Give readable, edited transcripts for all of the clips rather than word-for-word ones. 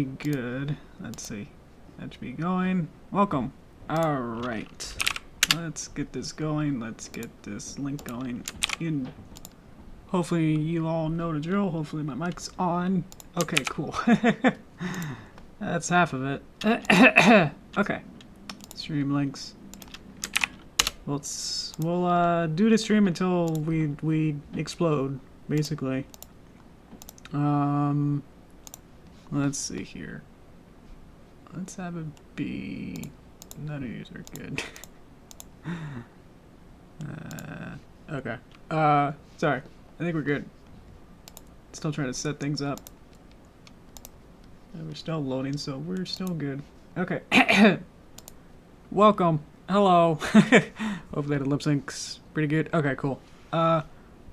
Good. Let's see. That should be going. Welcome. Alright. Let's get this going. Let's get this link going. Hopefully you all know the drill. Hopefully my mic's on. Okay, cool. That's half of it. Okay. Stream links. We'll do the stream until we explode, basically. Let's see here. Let's have it be... None of these are good. Okay. Sorry. I think we're good. Still trying to set things up. And we're still loading, so we're still good. Okay. Welcome. Hello. Hopefully the lip sync's pretty good. Okay, cool.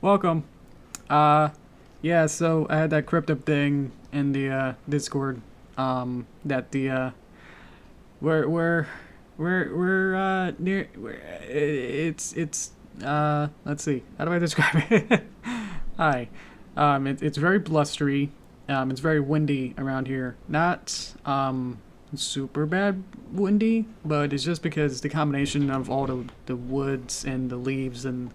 Welcome. Yeah, so I had that crypto thing in the Discord. That the we're near. It's let's see. How do I describe it? Hi. It's very blustery. It's very windy around here. Not super bad windy, but it's just because the combination of all the woods and the leaves and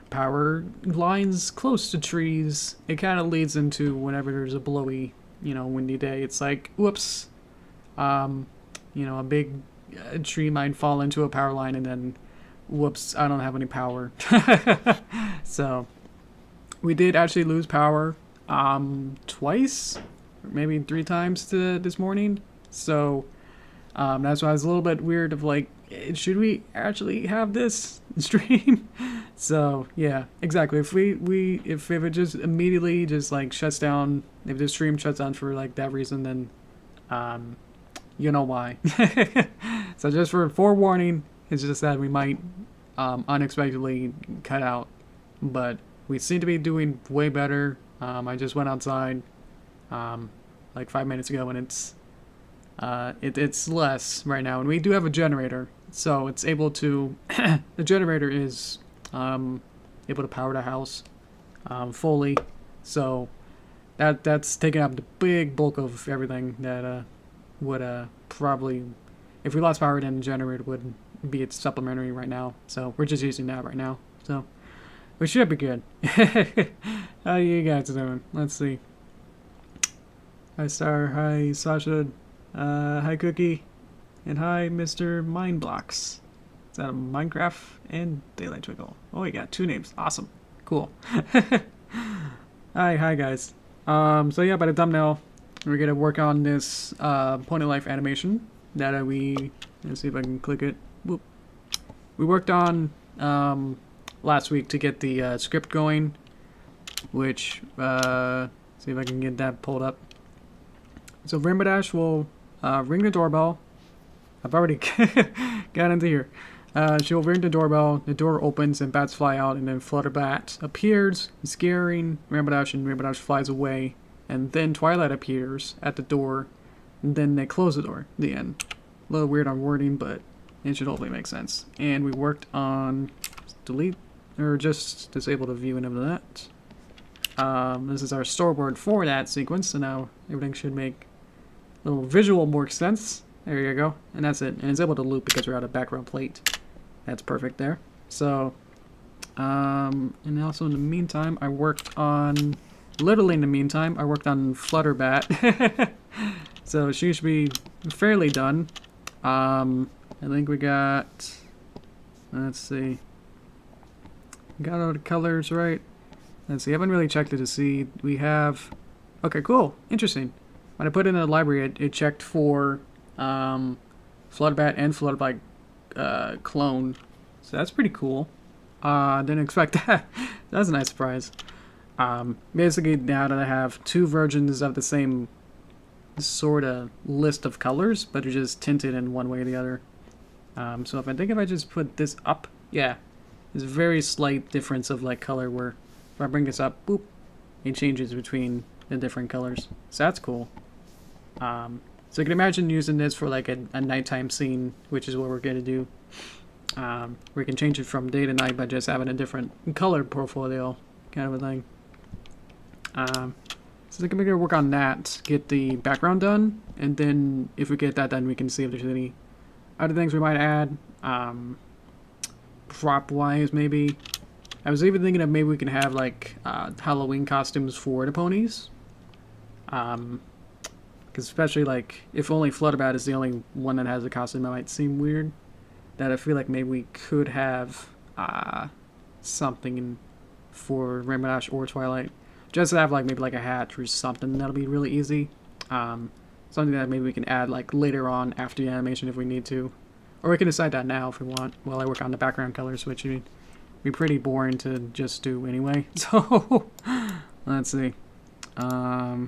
power lines close to trees, it kind of leads into whenever there's a blowy, windy day. It's like, whoops, a big tree might fall into a power line and then, whoops, I don't have any power. So we did actually lose power twice, or maybe 3 times this morning. So that's why I was a little bit weird of like, should we actually have this stream? So yeah, exactly. If if it just immediately just like shuts down, if the stream shuts down for like that reason, then you know why. So just for forewarning, it's just that we might unexpectedly cut out, but we seem to be doing way better. I just went outside like 5 minutes ago, and it's less right now, and we do have a generator, so it's able to the generator is able to power the house fully, so that's taking up the big bulk of everything that would probably, if we lost power, then the generator would be its supplementary right now, so we're just using that right now, so we should be good. How you guys doing? Let's see. Hi Star, hi Sasha, hi Cookie, and hi Mr. Mindblocks. Is that a Minecraft and Daylight Twinkle? Oh, you got 2 names. Awesome. Cool. Hi guys. So yeah, by the thumbnail, we're gonna work on this point of life animation that let's see if I can click it. Whoop. We worked on last week to get the script going, which see if I can get that pulled up. So Rainbow Dash will ring the doorbell. I've already got into here. She'll ring the doorbell, the door opens and bats fly out, and then Flutterbat appears, scaring Rainbow Dash, and Rainbow Dash flies away, and then Twilight appears at the door, and then they close the door. The end. A little weird on wording, but it should hopefully make sense. And we worked on delete, or just disable the viewing of that. This is our storyboard for that sequence, so now everything should make a little visual more sense. There you go. And that's it. And it's able to loop because we're out of background plate. That's perfect there. So, and also in the meantime, I worked on, literally in the meantime, I worked on Flutterbat. So she should be fairly done. I think we got, let's see, got all the colors right. Let's see, I haven't really checked it to see. We have, okay, cool, interesting. When I put it in the library, it checked for Flutterbat and Flutterbat clone. So that's pretty cool. Didn't expect that. That's a nice surprise. Basically, now that I have 2 versions of the same sort of list of colors, but they're just tinted in one way or the other. So if I just put this up, yeah, there's a very slight difference of like color where if I bring this up, boop, it changes between the different colors. So that's cool. So you can imagine using this for like a nighttime scene, which is what we're going to do. We can change it from day to night by just having a different color portfolio kind of a thing. So I'm gonna work on that, get the background done, and then if we get that done, we can see if there's any other things we might add. Prop-wise, maybe. I was even thinking of maybe we can have like Halloween costumes for the ponies. Because especially like if only Flutterbat is the only one that has a costume, that might seem weird. That I feel like maybe we could have something for Rainbow Dash or Twilight. Just to have like maybe like a hat or something that'll be really easy. Something that maybe we can add like later on after the animation if we need to. Or we can decide that now if we want while I work on the background colors, which would be pretty boring to just do anyway. So let's see. Does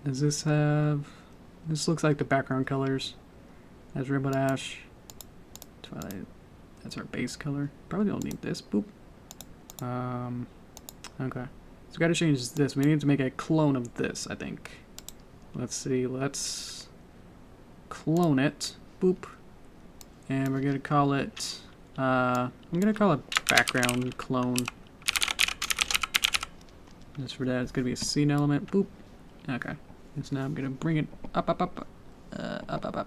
this have... This looks like the background colors. That's Rainbow Dash. Twilight. That's our base color. Probably don't need this. Boop. Okay. So we gotta change this. We need to make a clone of this, I think. Let's see. Let's clone it. Boop. And we're gonna call it... I'm gonna call it background clone. Just for that, it's gonna be a scene element. Boop. Okay. So now I'm gonna bring it up. So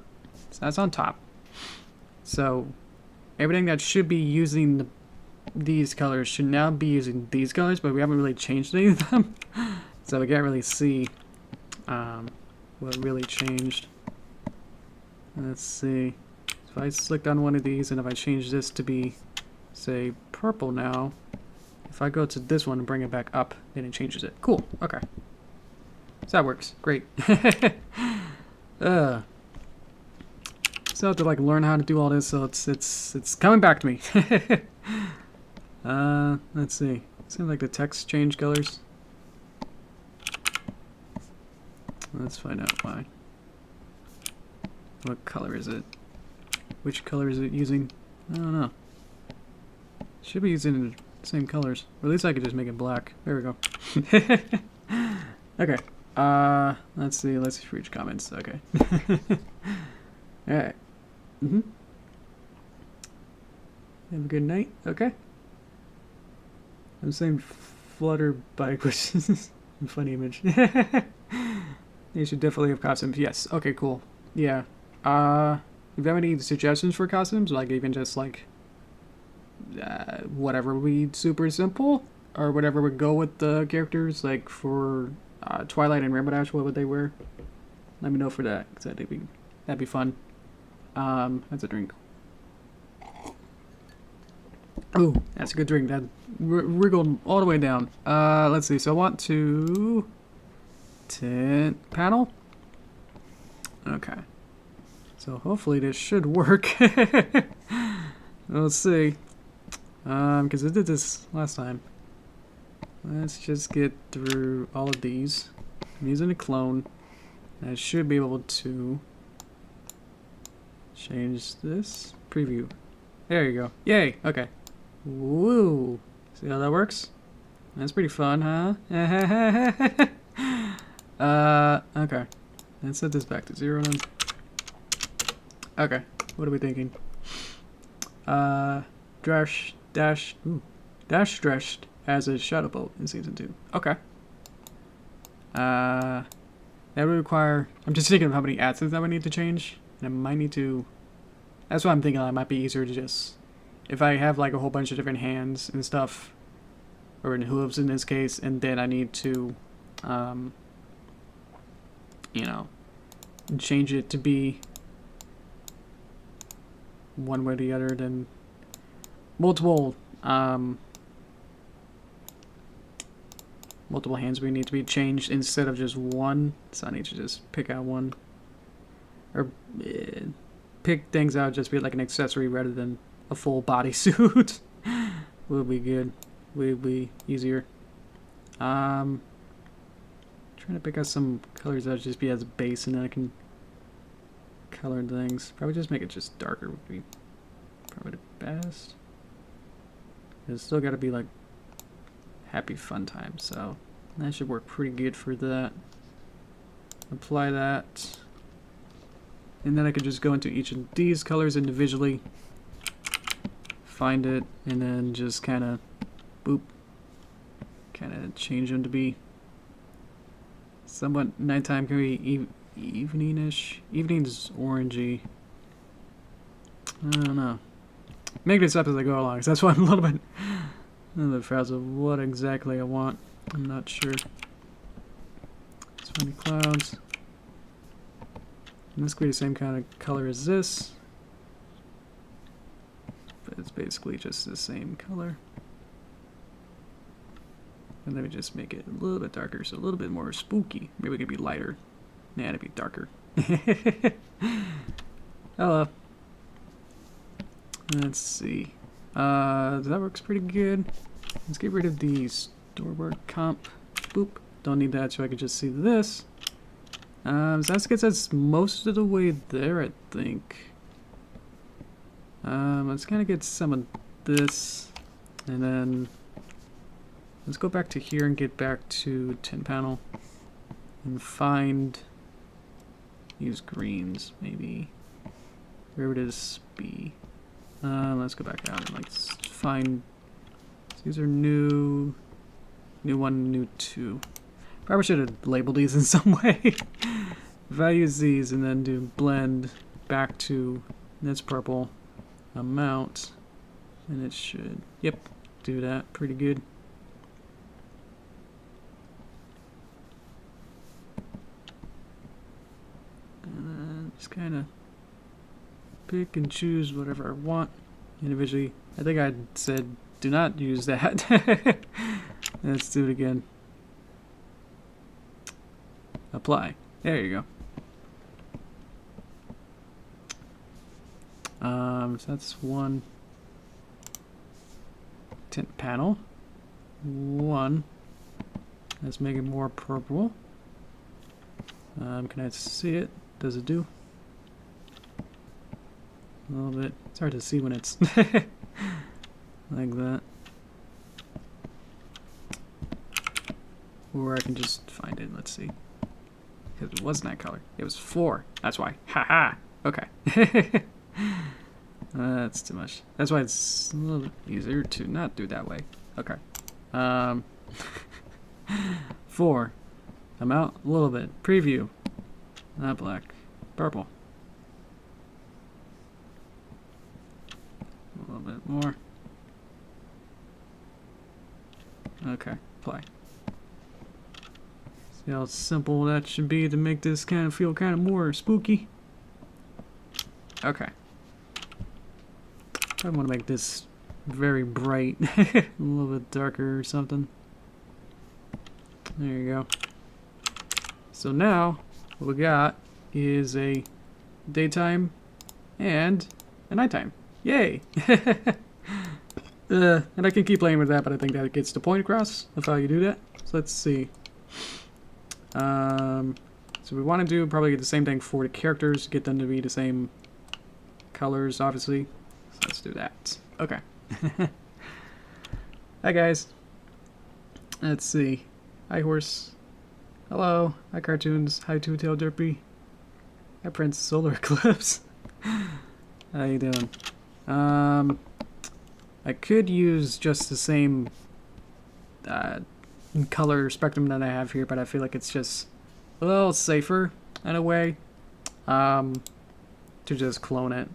that's on top. So everything that should be using these colors should now be using these colors, but we haven't really changed any of them. So we can't really see what really changed. Let's see. If I select on one of these and if I change this to be, say, purple now, if I go to this one and bring it back up, then it changes it. Cool. Okay. So that works. Great. So I have to like learn how to do all this, so it's coming back to me. Let's see. Seems like the text changed colors. Let's find out why. What color is it? Which color is it using? I don't know. Should be using the same colors. Or at least I could just make it black. There we go. Okay. Let's see. Let's reach comments. Okay. Alright. Have a good night. Okay. I'm saying flutter bike, which is a funny image. You should definitely have costumes. Yes. Okay, cool. Yeah. If you have any suggestions for costumes, like even just like whatever would be super simple, or whatever would go with the characters, like for Twilight and Rainbow Dash, what would they wear? Let me know for that, because that'd be fun. That's a drink. Ooh, that's a good drink. That wriggled all the way down. Let's see. So I want to tint panel. Okay. So hopefully this should work. Let's see. Because I did this last time. Let's just get through all of these. I'm using a clone. I should be able to change this. Preview. There you go. Yay! Okay. Woo! See how that works? That's pretty fun, huh? Okay. Let's set this back to 0 then. Okay, what are we thinking? Dash dressed as a shadow boat in season 2. Okay. That would require... I'm just thinking of how many assets that would need to change. And I might need to... That's what I'm thinking. It might be easier to just... If I have like a whole bunch of different hands and stuff, or in hooves in this case, and then I need to, you know, change it to be one way or the other, then multiple hands we need to be changed instead of just one. So I need to just pick out one, or pick things out, just be like an accessory rather than a full bodysuit. Will be good. Will be easier. Trying to pick out some colors that would just be as a base, and then I can color things. Probably just make it just darker would be probably the best. It's still got to be like happy fun time, so that should work pretty good for that. Apply that, and then I could just go into each of these colors individually, find it, and then just kind of boop, kind of change them to be Somewhat nighttime can be evening-ish. Evening's orangey. I don't know. Make this up as I go along, so that's why I'm a little bit frazzled. What exactly I want, I'm not sure. It's funny clouds. And this could be the same kind of color as this, but it's basically just the same color. And then we just make it a little bit darker, so a little bit more spooky. Maybe it could be lighter. Nah, it'd be darker. Hello. Let's see. That works pretty good. Let's get rid of the storyboard comp. Boop. Don't need that, so I can just see this. So that gets us most of the way there, I think. Let's kind of get some of this, and then let's go back to here and get back to tint panel and find, use greens maybe. Where would this be? Let's go back out and let's find, these are new 1, new 2. Probably should have labeled these in some way. If I use these and then do blend back to this purple amount, and it should, yep, do that pretty good. And then just kind of pick and choose whatever I want individually. I think I said do not use that. Let's do it again. Apply. There you go. So that's one tint panel. One. Let's make it more purple. Can I see it? Does it do? A little bit. It's hard to see when it's like that. Or I can just find it. Let's see. Because it wasn't that color. It was 4. That's why. Haha. Okay. That's too much. That's why it's a little bit easier to not do that way. Okay. 4. I'm out a little bit. Preview. Not black. Purple. A little bit more. Okay. Play. See how simple that should be to make this kind of feel kind of more spooky. Okay. I want to make this very bright, a little bit darker or something. There you go. So now what we got is a daytime and a nighttime. Yay! And I can keep playing with that, but I think that gets the point across of how you do that. So let's see. So we want to do probably the same thing for the characters, get them to be the same colors, obviously. So let's do that. Okay. Hi guys. Let's see. Hi horse. Hello. Hi cartoons. Hi two-tailed Derpy. Hi Prince Solar Eclipse. How you doing? I could use just the same color spectrum that I have here, but I feel like it's just a little safer in a way to just clone it.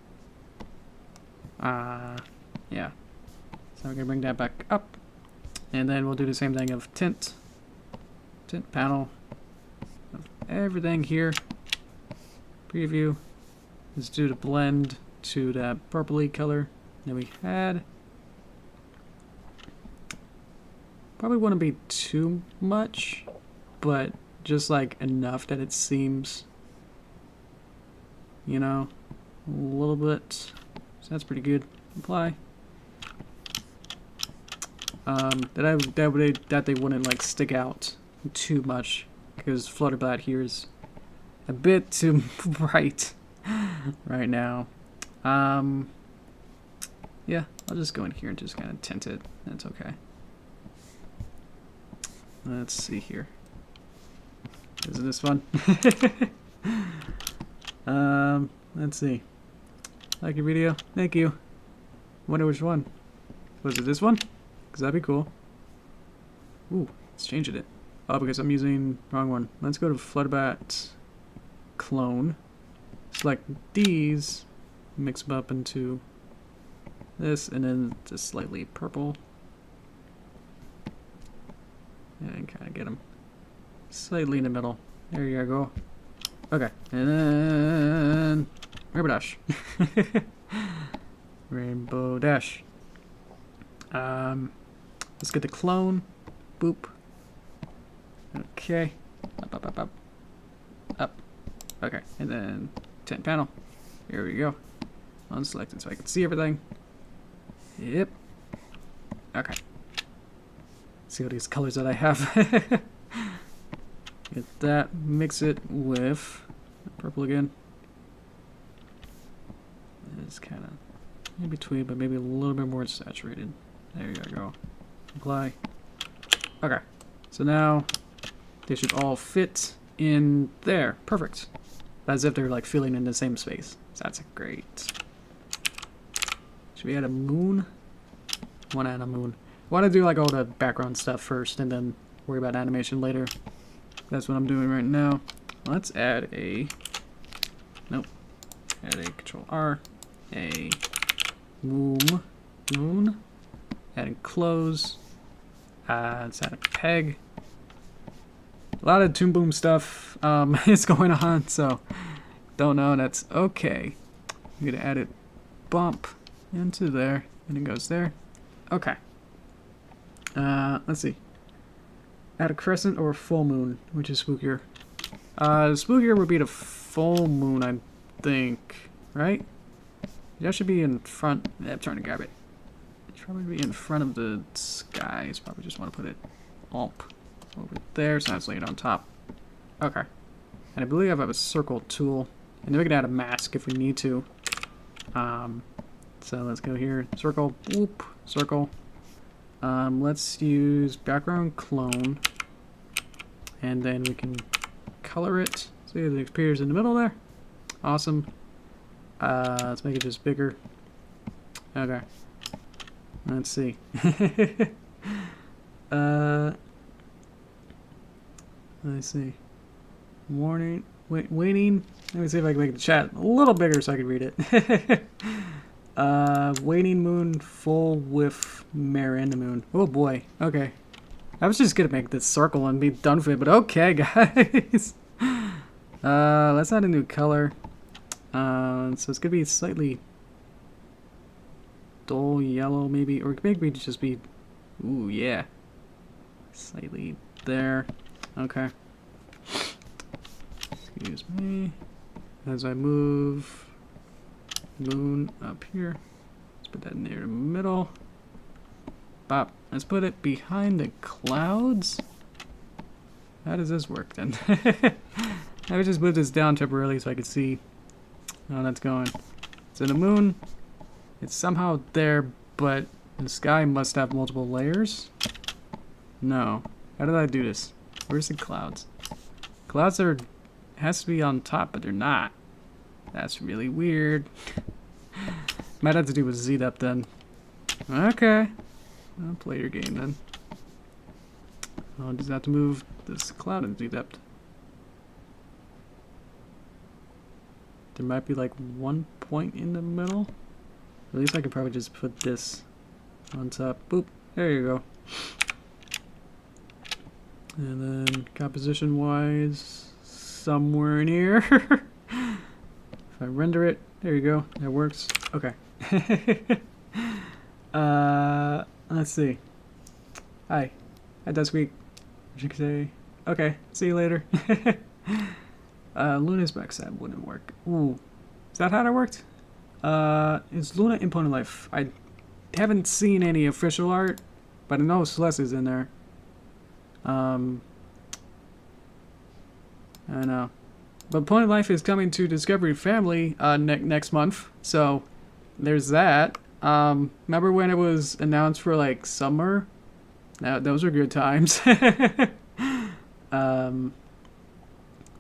Yeah. So I'm gonna bring that back up, and then we'll do the same thing of tint panel, of everything here. Preview. Let's do the blend to that purpley color that we had. Probably wouldn't be too much, but just like enough that it seems, you know, a little bit. So that's pretty good. Apply. That they wouldn't like stick out too much, because Flutterblat here is a bit too bright right now. Yeah, I'll just go in here and just kind of tint it. That's okay. Let's see here. Isn't this fun? Let's see. Like your video? Thank you. Wonder which one. Was it this one? Because that'd be cool. Ooh, it's changing it. Oh, because I'm using wrong one. Let's go to Flutterbat clone. Select these, mix them up into this, and then just slightly purple. And kind of get them slightly in the middle. There you go. Okay, and then Rainbow Dash. Rainbow Dash. Let's get the clone. Boop. Okay. Up, up, up, up. Up. Okay, and then 10 panel. Here we go. Unselected so I can see everything. Yep. Okay. See all these colors that I have. Get that. Mix it with purple again. It's kind of in between, but maybe a little bit more saturated. There you go. Apply. Okay. So now they should all fit in there. Perfect. As if they're like filling in the same space. So that's great. Should we add a moon? I want to add a moon. I want to do like all the background stuff first and then worry about animation later. That's what I'm doing right now. Let's add a... Nope. Add a Control R. A moon. Adding close. Let's add a peg. A lot of Toon Boom stuff is going on, so don't know. That's okay. I'm gonna add it bump into there, and it goes there. Okay. Let's see. Add a crescent or a full moon, which is spookier. Spookier would be the full moon, I think. Right? That should be in front. I'm trying to grab it. It should probably be in front of the skies. Probably just want to put it up over there, so that's laid on top. Okay. And I believe I have a circle tool. And then we can add a mask if we need to. So let's go here. Circle. Whoop. Circle. Let's use background clone. And then we can color it. See if it appears in the middle there. Awesome. Let's make it just bigger. Okay. Let's see. Let's see. Warning. Waiting. Let me see if I can make the chat a little bigger so I can read it. Waning moon full with Miranda moon. Oh boy. Okay. I was just gonna make this circle and be done with it, but okay, guys. Let's add a new color. So it's gonna be slightly dull yellow, maybe, or maybe just be. Ooh, yeah. Slightly there. Okay. Excuse me. As I move moon up here. Let's put that near the middle. Bop. Let's put it behind the clouds. How does this work then? I would just move this down temporarily so I can see how that's going. So the moon, it's somehow there, but the sky must have multiple layers. No. How did I do this? Where's the clouds? Clouds are has to be on top, but they're not. That's really weird. Might have to do with Z-Depth then. Okay. I'll play your game then. I'll just have to move this cloud in Z-Depth. There might be like one point in the middle. At least I could probably just put this on top. Boop. There you go. And then composition wise, somewhere in here. If I render it, there you go. That works. Okay. Let's see. Hi. Hi, Duskweek. What you could say? Okay. See you later. Luna's backside wouldn't work. Ooh. Is that how that worked? Is Luna in Pony Life? I haven't seen any official art, but I know Celeste is in there. I know. But Pony Life is coming to Discovery Family next month, so there's that. Remember when it was announced for like summer? Those were good times.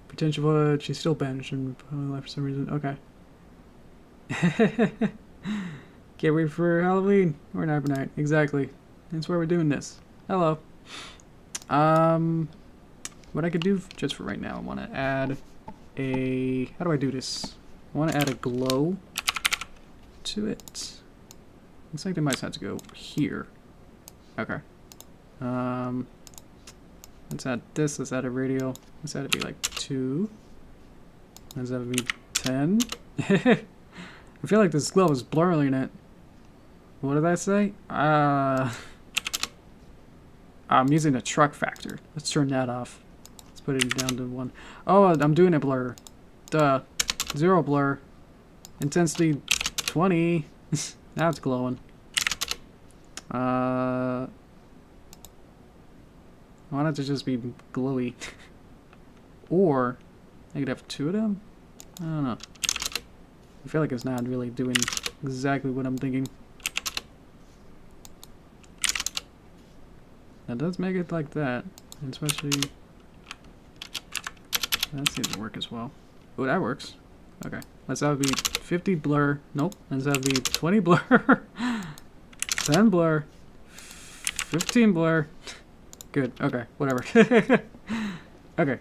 Potential vote, she's still banished in Pony Life for some reason. Okay. Can't wait for Halloween or Night. Exactly. That's why we're doing this. Hello. what I could do just for right now, I want to add a... How do I do this? I want to add a glow to it. Looks like they might have to go here. Okay. Let's add this. Let's add a radial. Let's add it be like 2. Let's add it be 10. I feel like this glow is blurring it. What did I say? I'm using a truck factor. Let's turn that off. Let's put it down to 1. Oh, I'm doing a blur. Duh. 0 blur. Intensity 20. Now it's glowing. I want it to just be glowy. Or I could have 2 of them? I don't know. I feel like it's not really doing exactly what I'm thinking. That does make it like that. Especially... That seems to work as well. Oh, that works. Okay. Let's have it be 50 blur. Nope. Let's have it be 20 blur. 10 blur. 15 blur. Good. Okay. Whatever. Okay.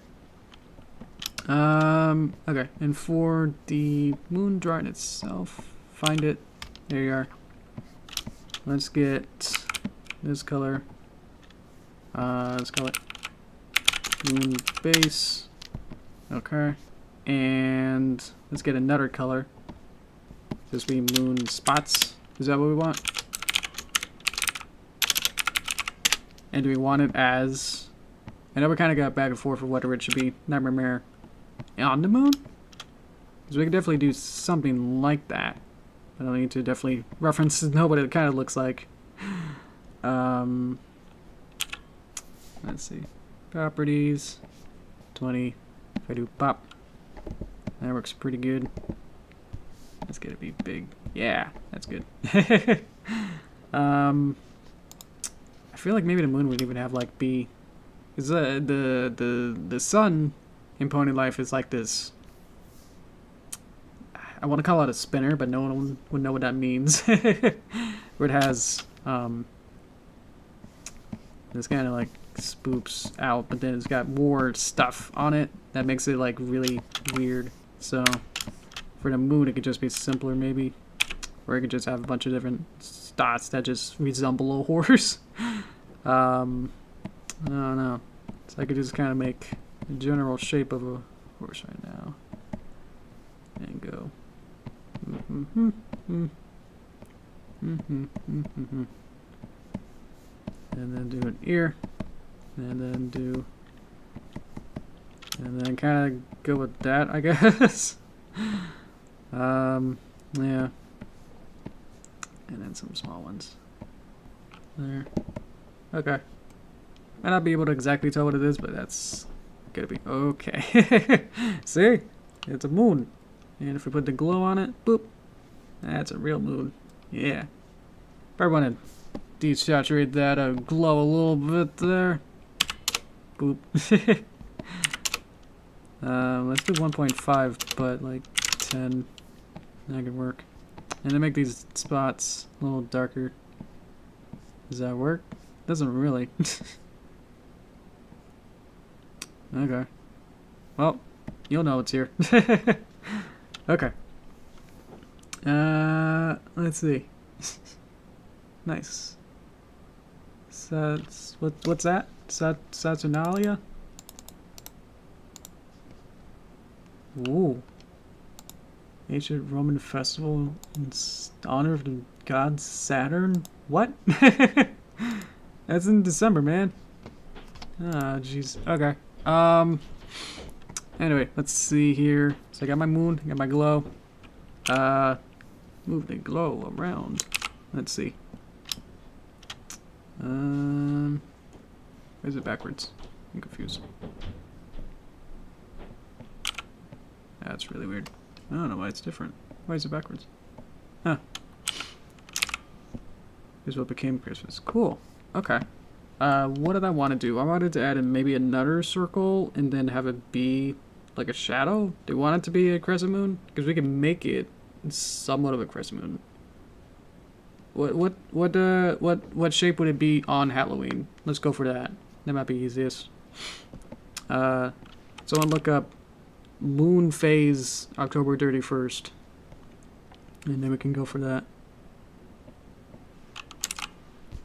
Okay. And for the moon drawing itself, find it. There you are. Let's get this color. Let's call it moon base. Okay. And let's get another color. This be moon spots. Is that what we want? And do we want it as... I know we kind of got back and forth for whether it should be Nightmare on the moon? Because we could definitely do something like that. I don't need to definitely reference know what it kind of looks like. Let's see. Properties. 20. If I do pop. That works pretty good. Let's get it be big. Yeah, that's good. I feel like maybe the moon would even have like be... Because the sun in Pony Life is like this... I want to call it a spinner, but no one would know what that means. Where it has this kind of like spoops out, but then it's got more stuff on it that makes it like really weird. So for the moon, it could just be simpler maybe, or it could just have a bunch of different dots that just resemble a horse. I don't know. So I could just kind of make the general shape of a horse right now and go. And then do an ear, and then do, and then kind of go with that, I guess. Yeah, and then some small ones there. Okay, might not be able to exactly tell what it is, but that's gonna be okay. See, it's a moon, and if we put the glow on it, boop, that's a real moon. Yeah, probably want to desaturate that glow a little bit there. Boop. Let's do 1.5, but like 10. That could work. And then make these spots a little darker. Does that work? Doesn't really. Okay. Well, you'll know it's here. Okay. Let's see. Nice. What's that? Saturnalia? Ooh. Ancient Roman festival in honor of the god Saturn? What? That's in December, man. Ah, jeez. Okay. Anyway, let's see here. So I got my moon, I got my glow. Move the glow around. Let's see. Why is it backwards? I'm confused. That's really weird. I don't know why it's different. Why is it backwards? Huh. Here's what became Christmas. Cool. Okay. What did I want to do? I wanted to add in maybe another circle and then have it be like a shadow. Do you want it to be a crescent moon? Because we can make it somewhat of a crescent moon. What shape would it be on Halloween? Let's go for that. That might be easiest. Someone look up moon phase October 31st. And then we can go for that.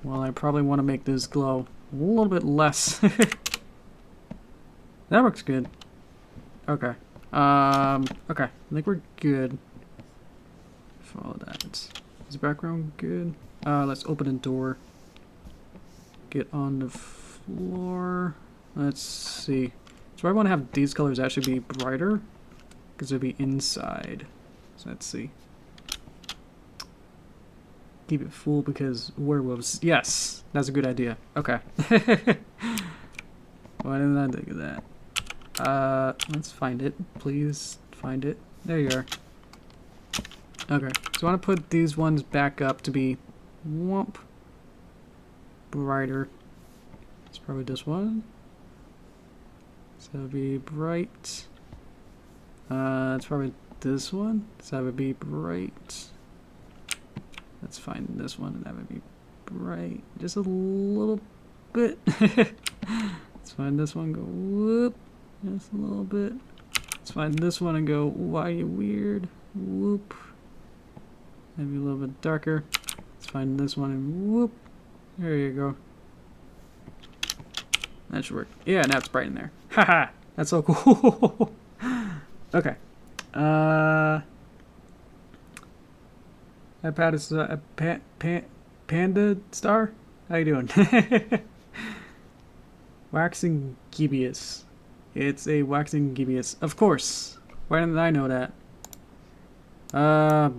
Well, I probably want to make this glow a little bit less. That works good. Okay. Okay. I think we're good. Follow that. Is the background good? Let's open the door. Get on the floor. Let's see. So I want to have these colors actually be brighter because it'll be inside. So let's see. Keep it full because werewolves. Yes, that's a good idea. Okay. Why didn't I think of that? Let's find it. Please find it. There you are. Okay, so I want to put these ones back up to be whoomp brighter. It's probably this one. So that would be bright. It's probably this one. So that would be bright. Let's find this one, and that would be bright. Just a little bit. Let's find this one. Go whoop. Just a little bit. Let's find this one and go, why are you weird? Whoop. Maybe a little bit darker. Let's find this one and whoop. There you go. That should work. Yeah, now it's bright in there. Haha. That's so cool. Okay. iPad is a panda star? How you doing? Waxing gibbous. It's a waxing gibbous. Of course. Why didn't I know that?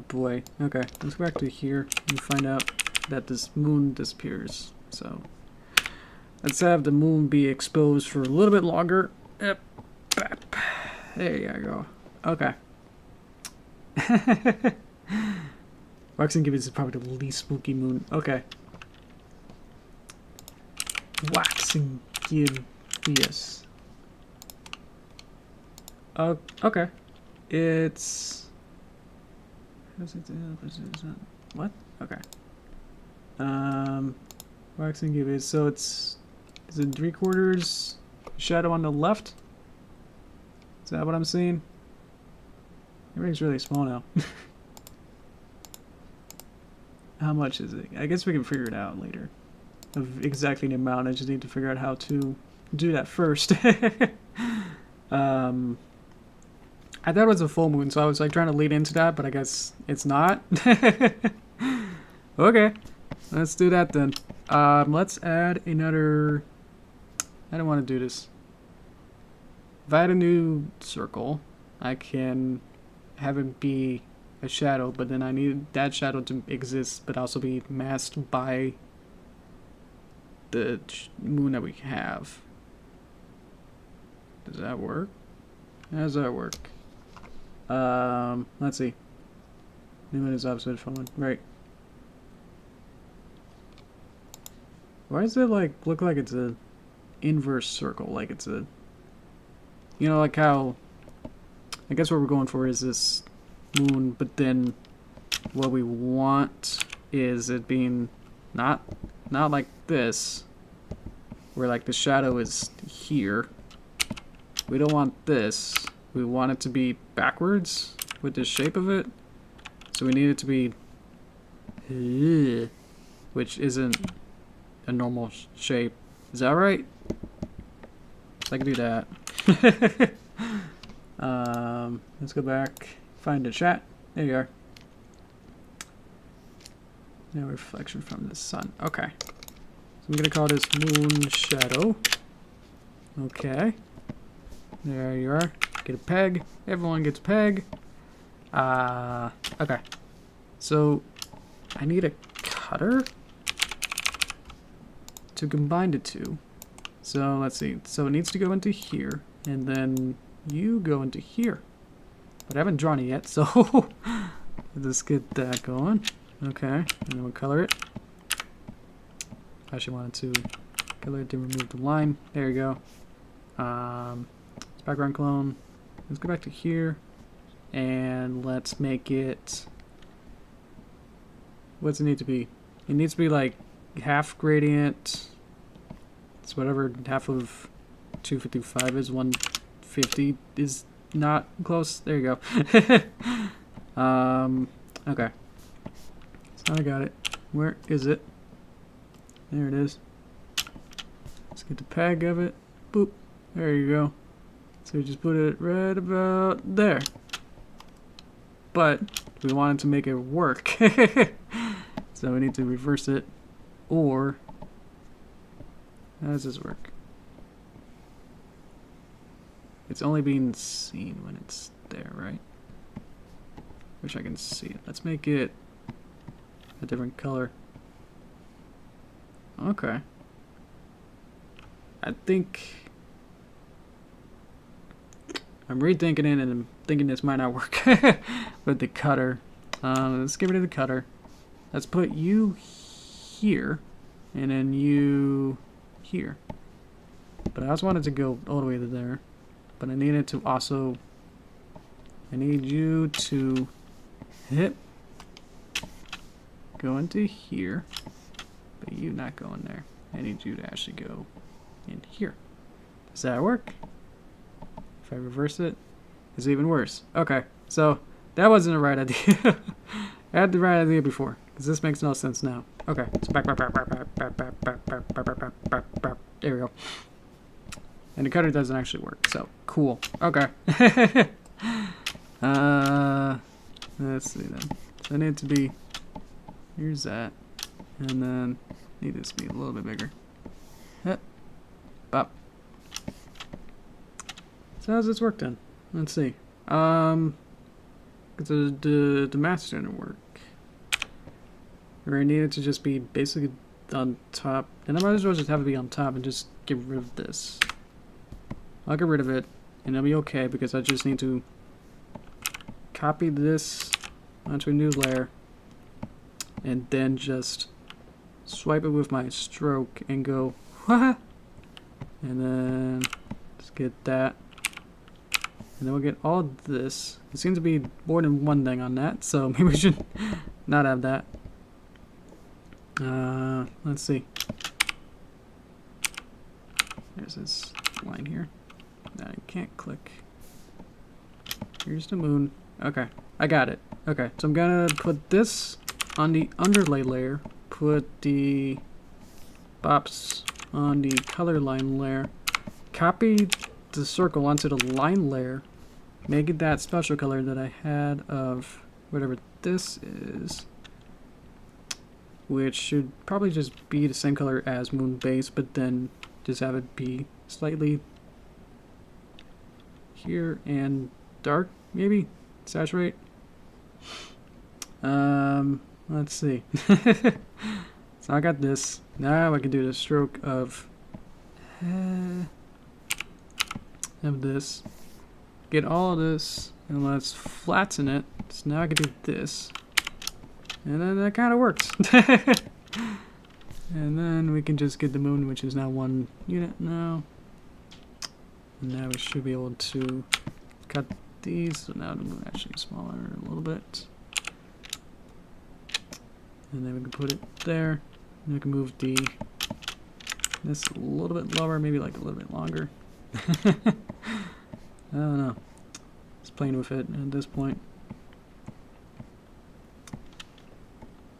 Boy. Okay, let's go back to here and find out that this moon disappears. So, let's have the moon be exposed for a little bit longer. Yep. There you go. Okay. Waxing gibbous is probably the least spooky moon. Okay. Waxing gibbous. Okay. It's... What? Okay. Waxing gibbous. So it's... Is it 3/4 shadow on the left? Is that what I'm seeing? Everything's really small now. How much is it? I guess we can figure it out later. Of exactly the amount. I just need to figure out how to do that first. I thought it was a full moon, so I was like trying to lead into that, but I guess it's not. Okay, let's do that then. Let's add another... I don't want to do this. If I add a new circle, I can have it be a shadow, but then I need that shadow to exist, but also be masked by the moon that we have. Does that work? How does that work? Let's see. New one is opposite phone. Right. Why does it like look like it's a inverse circle? Like it's a, you know, like how, I guess what we're going for is this moon, but then what we want is it being not like this, where like the shadow is here. We don't want this. We want it to be backwards with the shape of it. So we need it to be, which isn't a normal shape. Is that right? So I can do that. Let's go back, find the chat. There you are. No reflection from the sun. Okay. So I'm gonna call this moon shadow. Okay. There you are. Get a peg. Everyone gets a peg. Okay. So I need a cutter to combine the two. So let's see. So it needs to go into here, and then you go into here. But I haven't drawn it yet, so let's get that going. Okay, and then we'll color it. I actually wanted to color it to remove the line. There you go. Background clone. Let's go back to here, and let's make it. What's it need to be? It needs to be like half gradient. It's whatever half of 255 is. 150 is not close. There you go. Okay. So I got it. Where is it? There it is. Let's get the peg of it. Boop. There you go. So we just put it right about there. But we wanted to make it work. So we need to reverse it. Or how does this work? It's only being seen when it's there, right? Wish I can see it. Let's make it a different color. Okay. I think I'm rethinking it, and I'm thinking this might not work with the cutter. Let's get rid of the cutter. Let's put you here, and then you here. But I also wanted to go all the way to there. But I needed to also, I need you to hit, go into here, but you not go in there. I need you to actually go in here. Does that work? If I reverse it, it's even worse. Okay, so that wasn't the right idea. I had the right idea before, because this makes no sense now. Okay, so back. There we go. And the cutter doesn't actually work, so cool. Okay. Let's see then. So I need it to be, here's that. And then need this to be a little bit bigger. Yep. Bop. So how's this work then? Let's see. The mask didn't work. Where I need it to just be basically on top. And I might as well just have it be on top and just get rid of this. I'll get rid of it, and it'll be okay, because I just need to copy this onto a new layer, and then just swipe it with my stroke and go, and then let's get that, and then we'll get all of this. It seems to be more than one thing on that, so maybe we should not have that. Let's see. There's this line here. I can't click. Here's the moon. Okay, I got it. Okay, so I'm gonna put this on the underlay layer, put the bops on the color line layer, copy the circle onto the line layer, make it that special color that I had of whatever this is, which should probably just be the same color as moon base, but then just have it be slightly here and dark, maybe saturate. Let's see. So I got this. Now I can do the stroke of this. Get all of this, and let's flatten it. So now I can do this, and then that kind of works. And then we can just get the moon, which is now 1 unit now. And now we should be able to cut these, so now the moon actually smaller a little bit. And then we can put it there. And we can move this a little bit lower, maybe like a little bit longer. I don't know. Just playing with it at this point.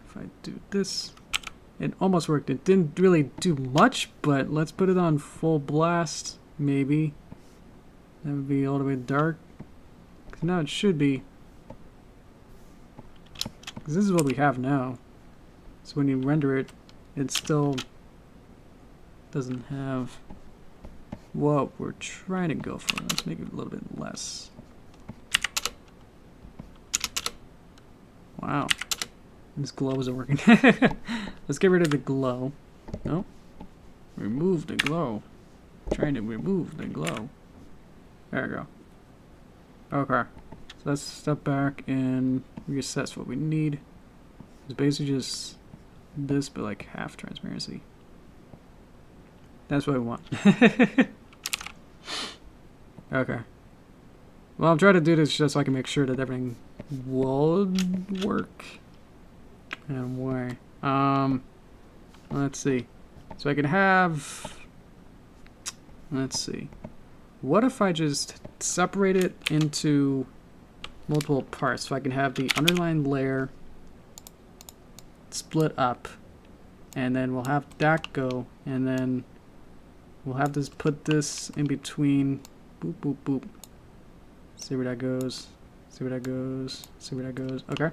If I do this, it almost worked. It didn't really do much, but let's put it on full blast, maybe. That would be all the way dark. Because now it should be. Because this is what we have now. So when you render it, it still doesn't have what we're trying to go for. Let's make it a little bit less. Wow. This glow isn't working. Let's get rid of the glow. No. Remove the glow. Trying to remove the glow. There we go. Okay. So let's step back and reassess what we need. It's basically just this, but like half transparency. That's what I want. Okay. Well, I'm trying to do this just so I can make sure that everything will work. And why? Let's see. So I can have let's see. What if I just separate it into multiple parts so I can have the underlying layer split up, and then we'll have that go, and then we'll have this, put this in between. Boop, boop, boop. See where that goes. See where that goes. See where that goes. Okay.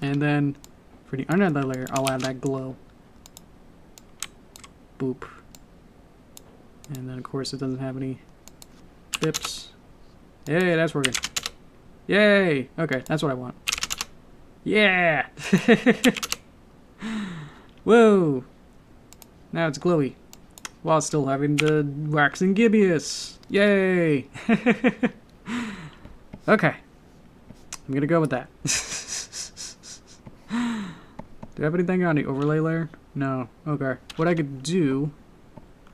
And then for the underlying layer, I'll add that glow. Boop. And then of course it doesn't have any bips. Yay, that's working. Yay! Okay, that's what I want. Yeah! Whoa! Now it's glowy. While still having the waxing gibbous. Yay! Okay. I'm gonna go with that. Do I have anything on the overlay layer? No. Okay. What I could do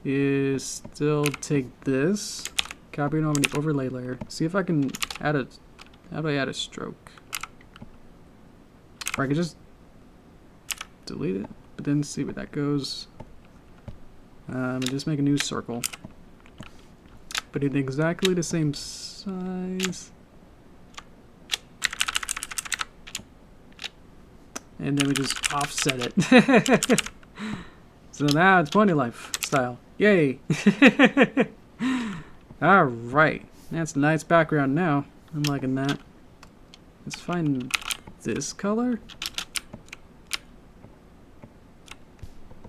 is still take this, copy it over the overlay layer, see if I can add a, how do I add a stroke? Or I could just delete it, but then see where that goes. And just make a new circle. But it's exactly the same size. And then we just offset it. So now it's pony life style. Yay! Alright. That's a nice background now. I'm liking that. Let's find this color.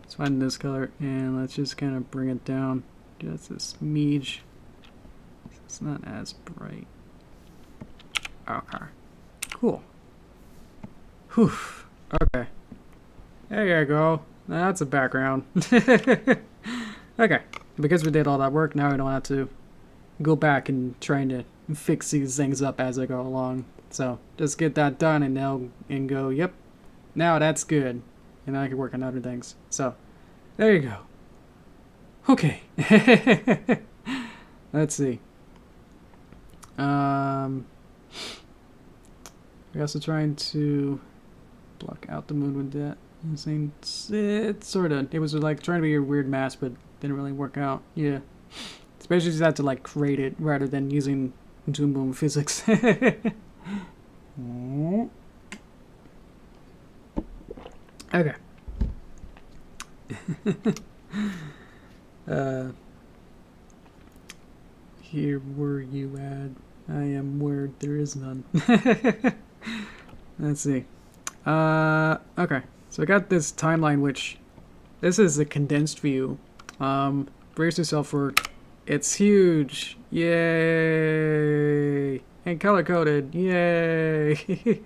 Let's find this color and let's just kind of bring it down just a smidge. It's not as bright. Okay. Cool. Whew. Okay. There you go. That's a background. Okay. Because we did all that work, now we don't have to go back and trying to fix these things up as I go along. So just get that done and now and go, yep. Now that's good. And then I can work on other things. So there you go. Okay. Let's see. We're also trying to block out the moon with that. It sort of, it was like trying to be a weird mask, but didn't really work out. Yeah. Especially just had to like create it rather than using Toon Boom physics. Okay. Here were you at? I am where there is none. Let's see. Okay. So I got this timeline, which this is a condensed view. Brace yourself for it's huge. Yay! And color coded. Yay!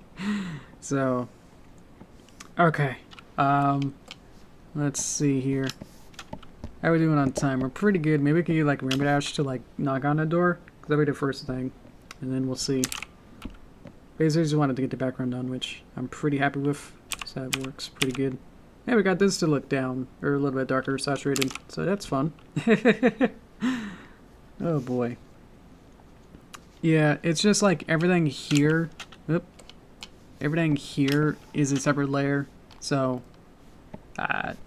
So, okay. Let's see here. How are we doing on time? We're pretty good. Maybe we can use like Rainbow Dash to like knock on the door. Cause that'll be the first thing. And then we'll see. Basically just wanted to get the background done, which I'm pretty happy with. So that works pretty good. Yeah, we got this to look down, or a little bit darker, saturated. So that's fun. Oh boy. Yeah, it's just like everything here. Oop, everything here is a separate layer. So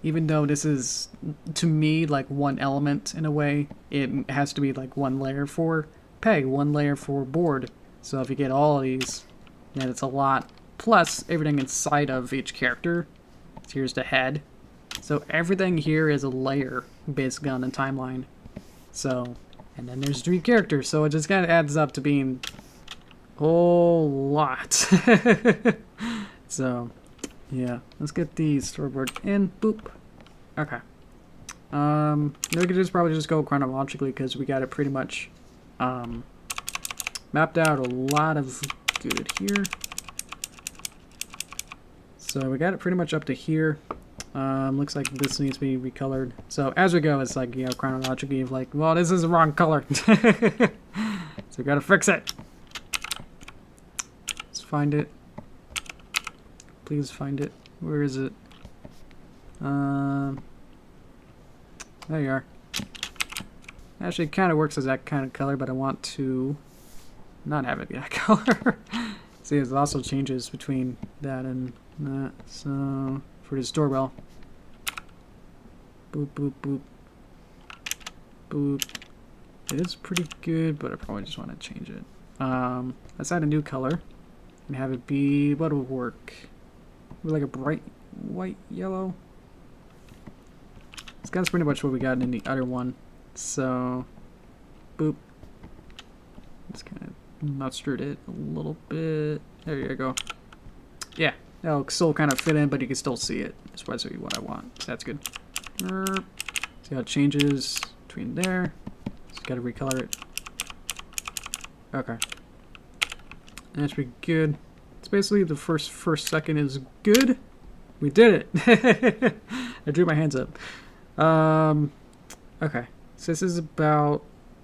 even though this is, to me, like one element in a way, it has to be like one layer for peg, one layer for board. So if you get all of these, yeah, it's a lot. Plus everything inside of each character. Here's the head. So everything here is a layer based on the timeline. So, and then there's 3 characters. So it just kind of adds up to being a whole lot. So, yeah, let's get the storyboard in. Boop. Okay. We could just probably just go chronologically because we got it pretty much mapped out a lot of good here. So we got it pretty much up to here. Looks like this needs to be recolored. So as we go, it's like, you know, chronologically of like, well, this is the wrong color. So we gotta fix it. Let's find it. Please find it. Where is it? There you are. Actually, it kind of works as that kind of color, but I want to not have it be that color. See, it also changes between that and that. So for this doorbell, boop boop boop. Boop. It is pretty good, but I probably just want to change it. Let's add a new color and have it be, what would work? Like a bright white yellow. That's pretty much what we got in the other one. So, boop. Just kind of mustard it a little bit. There you go. Yeah, that'll still kind of fit in, but you can still see it. That's what I want. So that's good. See how it changes between there. Just gotta recolor it. Okay. That's pretty good. It's basically the first second is good. We did it. I drew my hands up. Okay. So this is about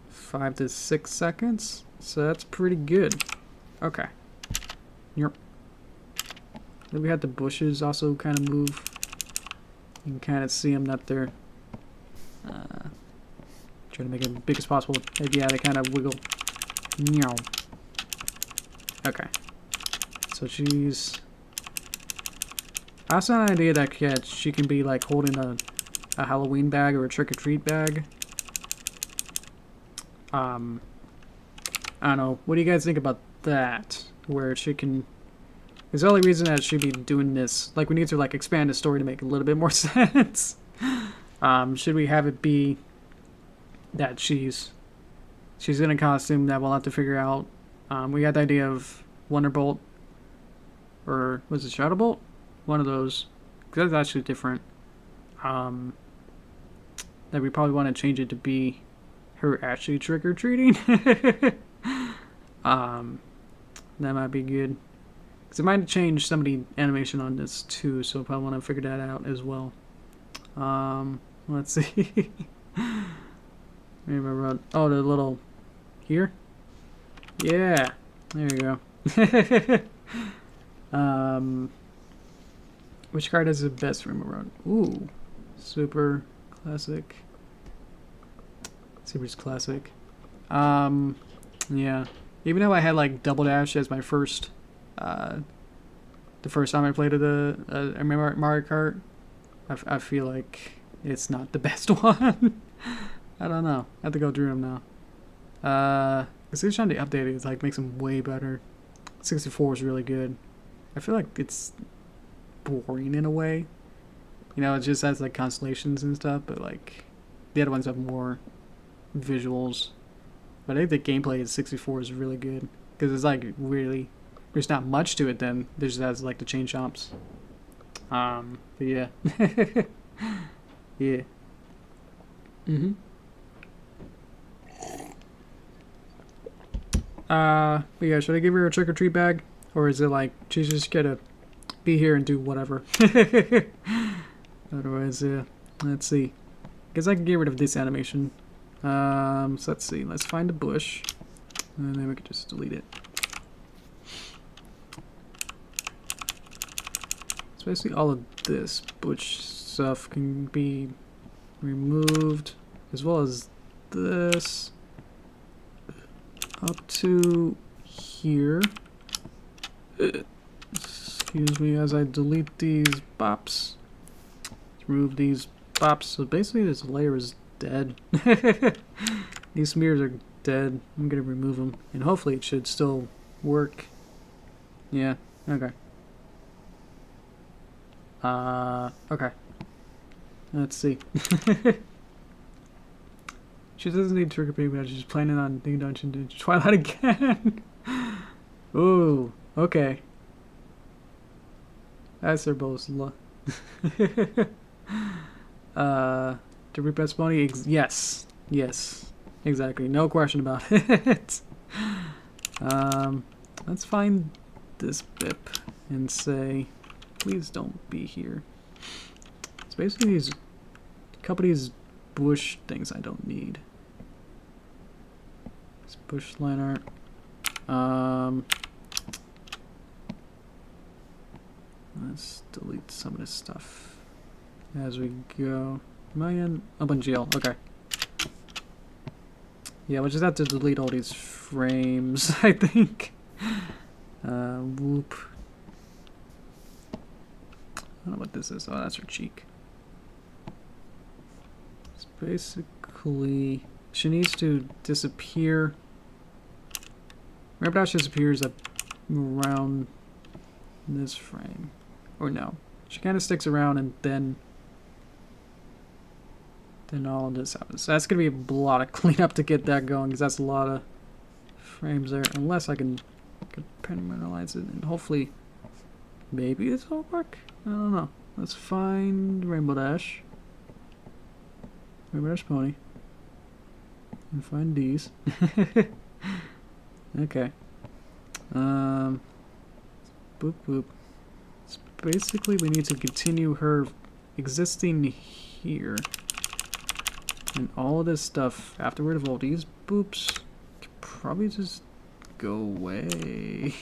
5 to 6 seconds. So that's pretty good. Okay. Yep. Then we had the bushes also kind of move. You can kind of see them up there. Try to make it as big as possible. Yeah, they kind of wiggle. Meow. Okay. So she's... I also had an idea that she can be like holding a Halloween bag or a trick-or-treat bag. I don't know. What do you guys think about that? Where she can... Because the only reason that she'd be doing this... Like, we need to like expand the story to make a little bit more sense. Should we have it be that she's in a costume that we'll have to figure out? We got the idea of Wonderbolt. Or was it Shadowbolt? One of those. Because that's actually different. That we probably want to change it to be her actually trick-or-treating. That might be good. Because it might change some of the animation on this too, so I probably want to figure that out as well. Let's see. Remember, oh, the little here? Yeah, there you go. Which card is the best remember? Ooh, super classic. Super's classic. Yeah. Even though I had like Double Dash as my first, the first time I played the Mario Kart, I feel like it's not the best one. I don't know. I have to go through them now. Because they're trying to update it, like makes them way better. 64 is really good. I feel like it's boring in a way. You know, it just has like constellations and stuff, but like the other ones have more visuals. But I think the gameplay in 64 is really good because it's like really, there's not much to it. Then there just has like the chain chomps. But yeah, yeah. But yeah, should I give her a trick or treat bag, or is it like she's just gonna be here and do whatever? Otherwise, yeah. Let's see. Guess I can get rid of this animation. So let's see. Let's find a bush, and then we can just delete it. So basically, all of this bush stuff can be removed, as well as this up to here. Excuse me as I delete these bops. Let's remove these bops. So basically, this layer is dead. These smears are dead. I'm gonna remove them, and hopefully it should still work. Yeah, okay. Okay. Let's see. She doesn't need trigger baby, but she's planning on Ding Dungeon to Twilight again. Ooh, okay. That's their both. To repress money, yes, yes, exactly, no question about it. Let's find this bip and say, please don't be here. It's basically these couple of these bush things I don't need. This bush line art. Let's delete some of this stuff as we go. Am I in OpenGL? Okay. Yeah, we'll just have to delete all these frames, I think. Whoop. I don't know what this is. Oh, that's her cheek. It's basically she needs to disappear. Rainbow Dash disappears up around this frame. Or no. She kind of sticks around and then all of this happens. So that's going to be a lot of cleanup to get that going, because that's a lot of frames there. Unless I can compartmentalize it, and hopefully maybe this will work? I don't know. Let's find Rainbow Dash. Rainbow Dash Pony. And find these. Okay. Boop boop. So basically we need to continue her existing here. And all of this stuff, after rid of all these boops, could probably just go away.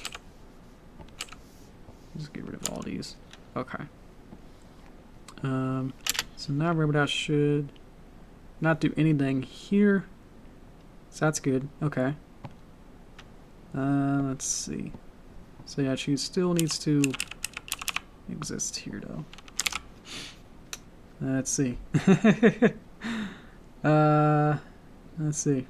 Just get rid of all these. Okay. So now Rainbow Dash should not do anything here. So that's good. Okay. Let's see. So yeah, she still needs to exist here though. Let's see. Let's see.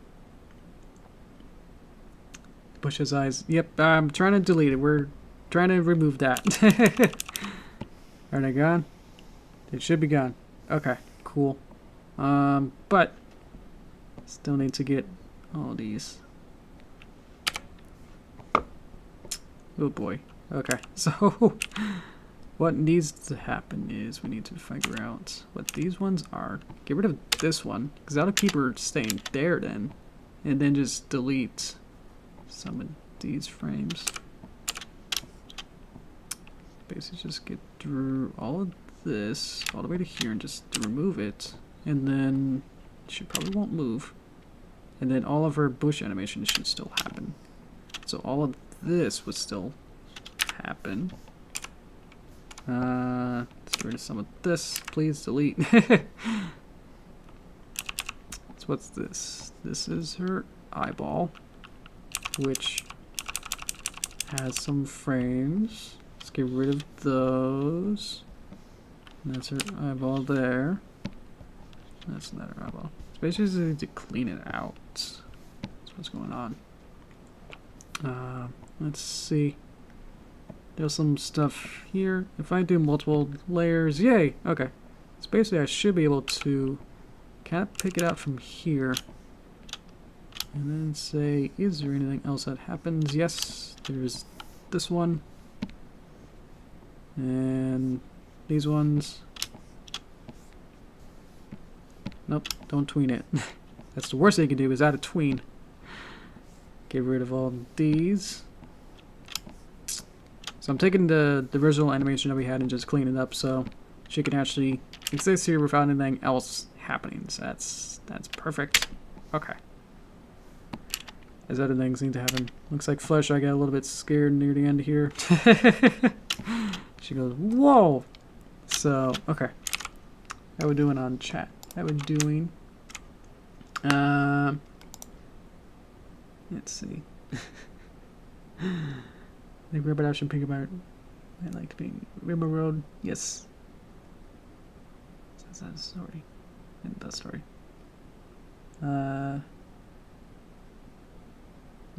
Push his eyes. Yep, I'm trying to delete it. We're trying to remove that. Are they gone? They should be gone. Okay, cool. But still need to get all these. Oh boy. Okay, so what needs to happen is we need to figure out what these ones are. Get rid of this one, because that'll keep her staying there then. And then just delete some of these frames. Basically just get through all of this, all the way to here, and just remove it. And then she probably won't move. And then all of her bush animations should still happen. So all of this would still happen. Let's get rid of some of this. Please delete. So what's this? This is her eyeball, which has some frames. Let's get rid of those. That's her eyeball there. That's not her eyeball. So basically just need to clean it out. That's what's going on. Let's see. There's some stuff here. If I do multiple layers, yay! Okay. So basically I should be able to kind of pick it out from here. And then say, is there anything else that happens? Yes, there's this one. And these ones. Nope, don't tween it. That's the worst thing you can do, is add a tween. Get rid of all these. So I'm taking the original animation that we had and just cleaning it up so she can actually exist here without anything else happening. So that's perfect. Okay. As other things need to happen. Looks like Fluttershy got a little bit scared near the end here. She goes, whoa! So, okay. How we doing on chat? How we doing? Let's see. I think Rainbow Dash and Pink about I like being Rainbow Road. Yes. That's that story. And that story.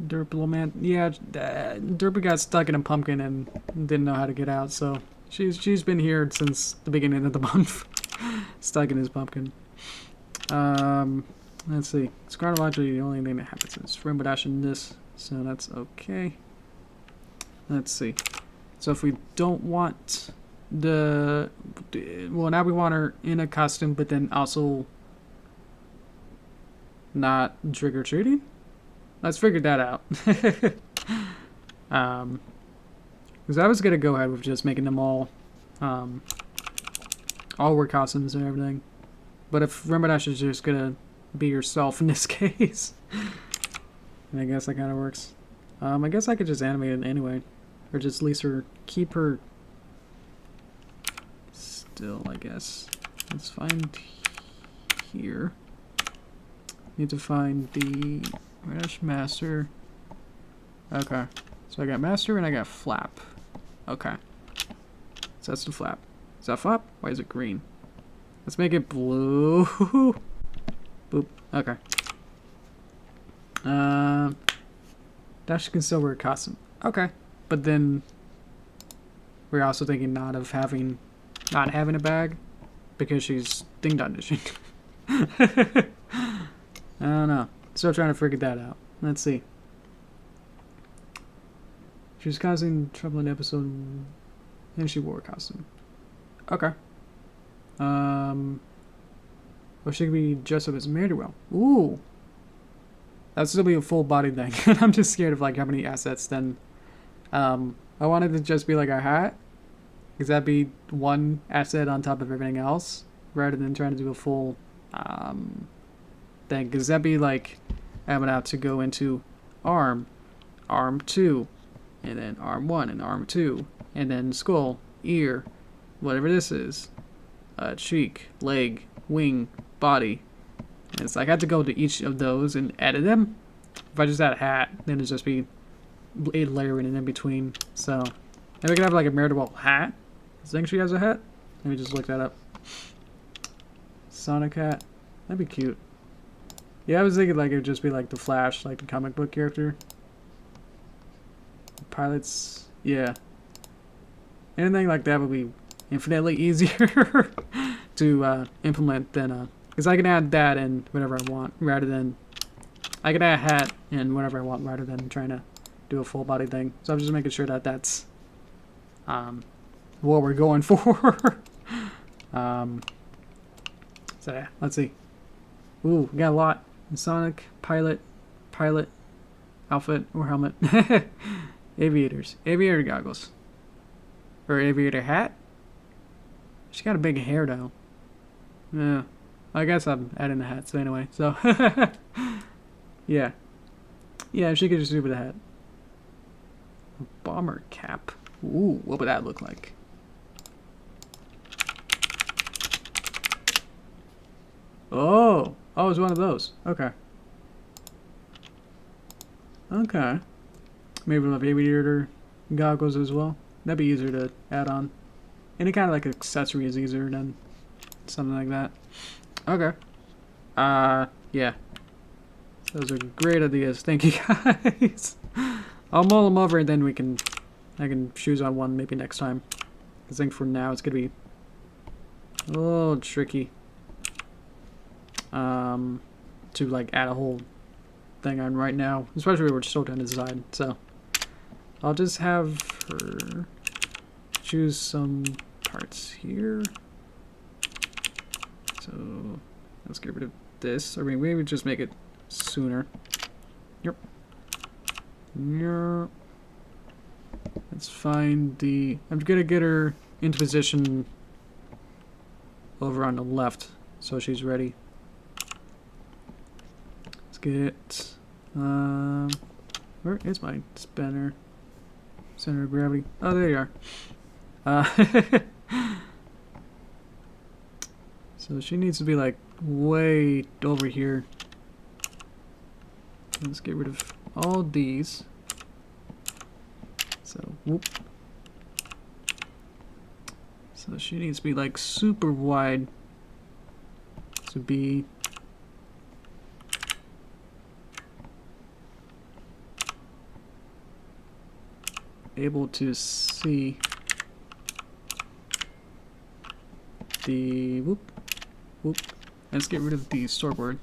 Derpy man. Yeah, Derpy got stuck in a pumpkin and didn't know how to get out, so she's been here since the beginning of the month. Stuck in his pumpkin. Let's see. It's chronologically the only thing that happens is Rainbow Dash in this, so that's okay. Let's see. So if we don't want well, now we want her in a costume, but then also not trick-or-treating? Let's figure that out. Because I was going to go ahead with just making them all wear costumes and everything. But if Rainbow Dash is just going to be yourself in this case, and I guess that kind of works. I guess I could just animate it anyway. Or just at least keep her still, I guess. Let's find here. Need to find the Dash Master. Okay. So I got Master and I got Flap. Okay. So that's the Flap. Is that Flap? Why is it green? Let's make it blue. Boop. Okay. Dash can still wear a costume. Okay, but then we're also thinking not having a bag because she's ding dong dishing. I don't know. Still trying to figure that out. Let's see. She was causing trouble in the episode, and she wore a costume. Okay. Or she could be dressed up as Mary-Well. Ooh. That'd still be a full body thing. I'm just scared of like how many assets then. I wanted to just be like a hat. Because that'd be one asset on top of everything else. Rather than trying to do a full thing. Because that'd be like I would have to go into arm 2. And then arm 1 and arm 2. And then skull, ear, whatever this is. Cheek, leg, wing, body. And it's like I had to go to each of those and edit them. If I just had a hat, then it'd just be a layering in between. So, maybe we could have like a Mary-Well hat. I think she has a hat. Let me just look that up. Sonic hat. That'd be cute. Yeah, I was thinking like it would just be like the Flash, like the comic book character. Pilots, yeah. Anything like that would be infinitely easier to implement than because I can add that in whatever I want rather than I can add a hat in whatever I want rather than trying to do a full body thing. So I'm just making sure that that's what we're going for. So yeah, let's see. Ooh, we got a lot. Sonic, pilot, outfit or helmet. Aviators, aviator goggles, or aviator hat. She got a big hair though. Yeah, I guess I'm adding the hats anyway. So yeah, she could just do with a hat. A bomber cap. Ooh, what would that look like? Oh, it's one of those. Okay. Maybe we'll have aviator goggles as well. That'd be easier to add on. Any kind of like accessory is easier than something like that. Okay. Yeah. Those are great ideas. Thank you guys. I'll mull them over and then I can choose on one maybe next time. I think for now it's gonna be a little tricky. To like add a whole thing on right now, especially when we're still trying to decide. So I'll just have her choose some parts here. So let's get rid of this. I mean, maybe just make it sooner. Yep. Let's find the. I'm gonna get her into position over on the left, so she's ready. Let's get. Where is my spinner? Center of gravity. Oh, there you are. So she needs to be like way over here. Let's get rid of all these. So, whoop. So she needs to be like super wide to be able to see the whoop. Let's get rid of the storyboard.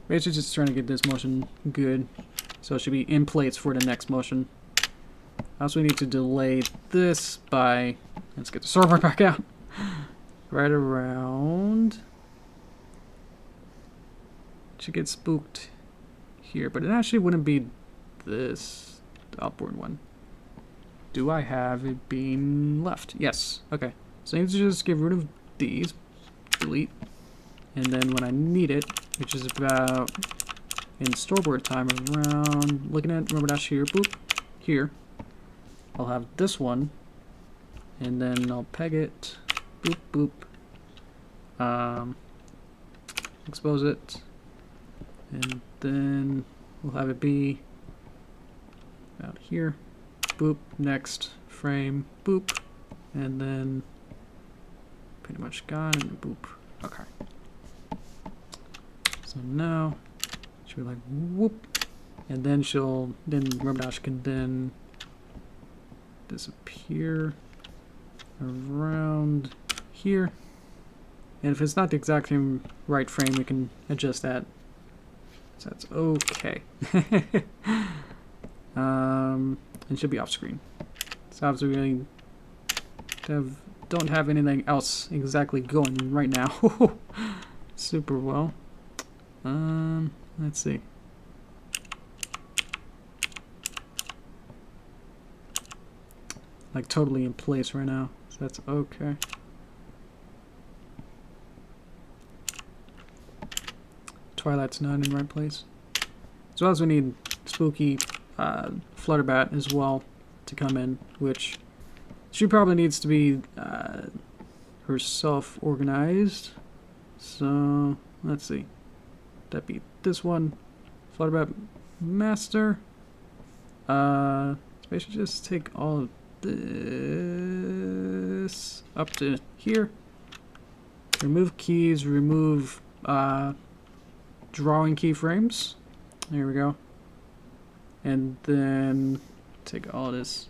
Basically just trying to get this motion good. So it should be in place for the next motion. Also we need to delay this by, let's get the storyboard back out. Right around. It should get spooked here, but it actually wouldn't be this upward one. Do I have it being left? Yes. Okay. So I need to just get rid of these. Delete. And then when I need it, which is about in storyboard time around looking at remember dash here, boop, here. I'll have this one. And then I'll peg it. Boop boop. Expose it. And then we'll have it be out here. Boop, next frame, boop, and then pretty much gone and boop. Okay. So now should She'll be like whoop, and then Rubber Dash can then disappear around here. And if it's not the exact same right frame, we can adjust that. So that's okay. It should be off screen. So obviously we really don't have anything else exactly going right now. Super well. Let's see. Like totally in place right now. So that's okay. Twilight's not in the right place. As well as we need Spooky Flutterbat as well to come in, which she probably needs to be herself organized. So let's see. That'd be this one. Flutterbat Master. So we should just take all of this up to here. Remove keys, remove drawing keyframes. There we go. And then take all of this.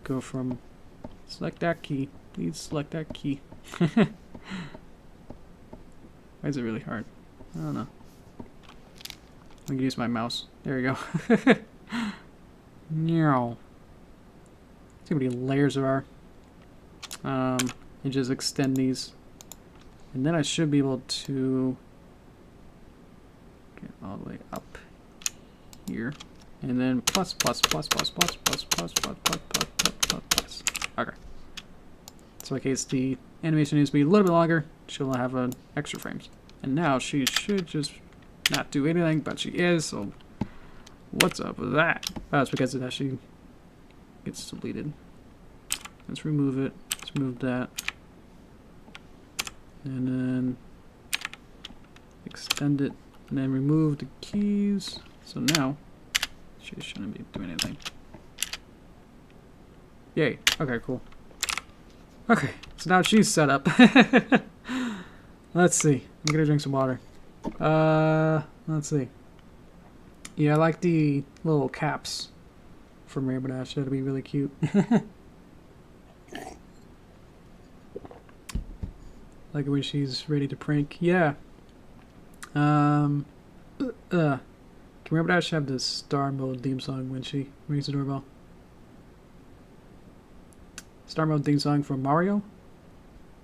Go from select that key. Please select that key. Why is it really hard? I don't know. I can use my mouse. There we go. Meow. See how many layers there are. And just extend these. And then I should be able to get all the way up here. And then plus. Okay. So in case the animation needs to be a little bit longer, she'll have extra frames. And now she should just not do anything, but she is, so what's up with that? Oh, it's because it actually gets deleted. Let's remove it. Let's remove that. And then extend it. And then remove the keys. So now she shouldn't be doing anything. Yay. Okay, cool. Okay, so now she's set up. Let's see. I'm gonna drink some water. Let's see. Yeah, I like the little caps from Rainbow Dash. That'd be really cute. Like when she's ready to prank. Yeah. Can Rainbow Dash have the star mode theme song when she rings the doorbell? Star mode theme song from Mario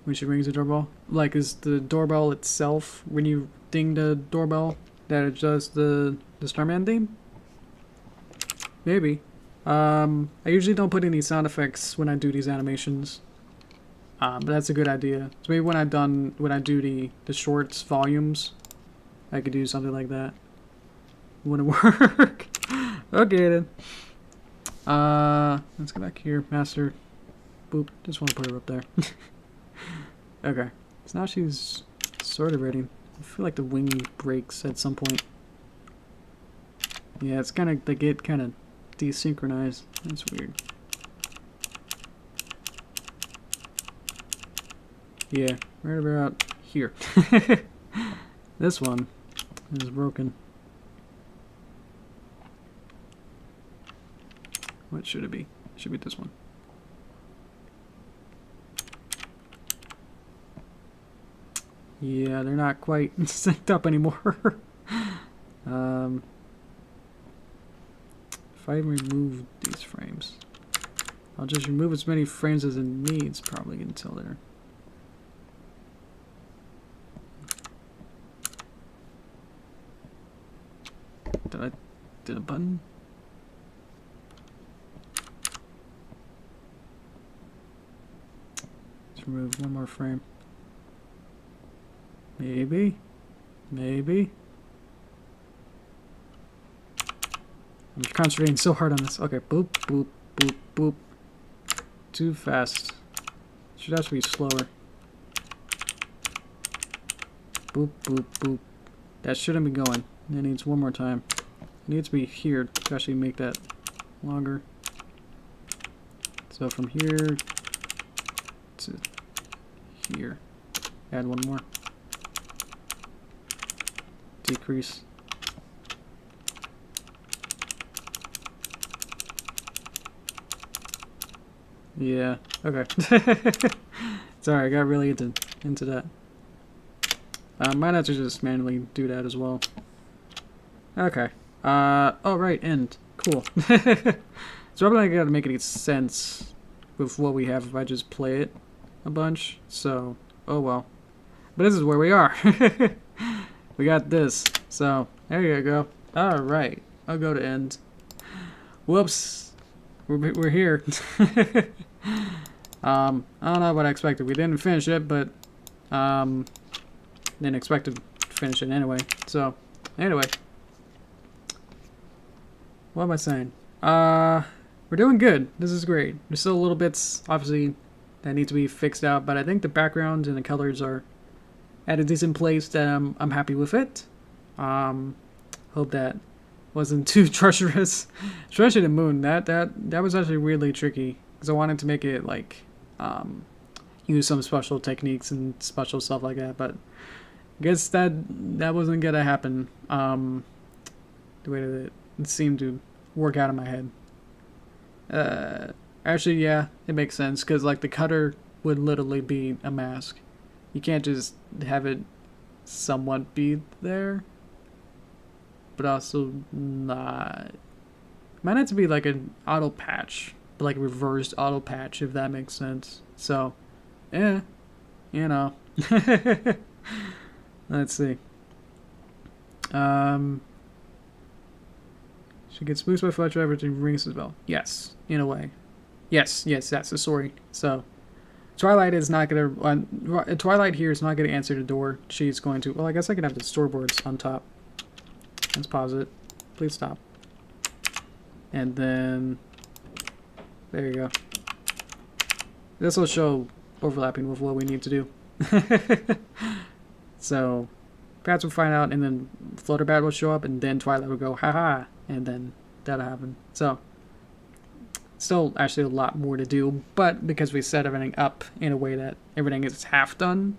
when she rings the doorbell. Like, is the doorbell itself, when you ding the doorbell, that it does the Starman theme? Maybe. I usually don't put any sound effects when I do these animations. But that's a good idea. So maybe when I do the shorts volumes, I could do something like that. Wouldn't work. Okay then. Let's go back here. Master. Boop. Just want to put her up there. Okay. So now she's sort of ready. I feel like the wing breaks at some point. Yeah, it's kind of, they get kind of desynchronized. That's weird. Yeah, right about here. This one is broken. What should it be? It should be this one. Yeah, they're not quite synced up anymore. If I remove these frames, I'll just remove as many frames as it needs probably until they're... Did a button? Let's remove one more frame. Maybe. Maybe. I'm concentrating so hard on this. Okay, boop, boop, boop, boop. Too fast. Should have to be slower. Boop, boop, boop. That shouldn't be going. It needs one more time. It needs to be here to actually make that longer. So from here to here. Add one more. decrease. Yeah, okay. Sorry, I got really into that. Might have to just manually do that as well. Okay. Oh right, end. Cool. So I'm probably gotta make any sense with what we have if I just play it a bunch. So, oh well. But this is where we are. We got this. So, there you go. Alright. I'll go to end. Whoops. We're here. I don't know what I expected. We didn't finish it, but didn't expect to finish it anyway. So, anyway. What am I saying? We're doing good. This is great. There's still little bits, obviously, that need to be fixed out, but I think the background and the colors are at a decent place that I'm happy with it. Hope that wasn't too treacherous. Especially the moon. That was actually really tricky because I wanted to make it like use some special techniques and special stuff like that, but I guess that wasn't gonna happen. The way that it seemed to work out in my head. Actually, yeah, it makes sense because like the cutter would literally be a mask. You can't just have it somewhat be there, but also not. Might have to be like an auto patch, but like reversed auto patch if that makes sense. So, yeah, you know. Let's see. She gets boosted by Fluttershy every time rings as well. Yes, in a way. Yes, that's the story. So, Twilight is not gonna. Twilight here is not gonna answer the door. She's going to. Well, I guess I can have the storyboards on top. Let's pause it. Please stop. And then there you go. This will show overlapping with what we need to do. So, Bats will find out, and then Flutterbat will show up, and then Twilight will go, haha, and then that'll happen. So, still actually a lot more to do, but because we set everything up in a way that everything is half done,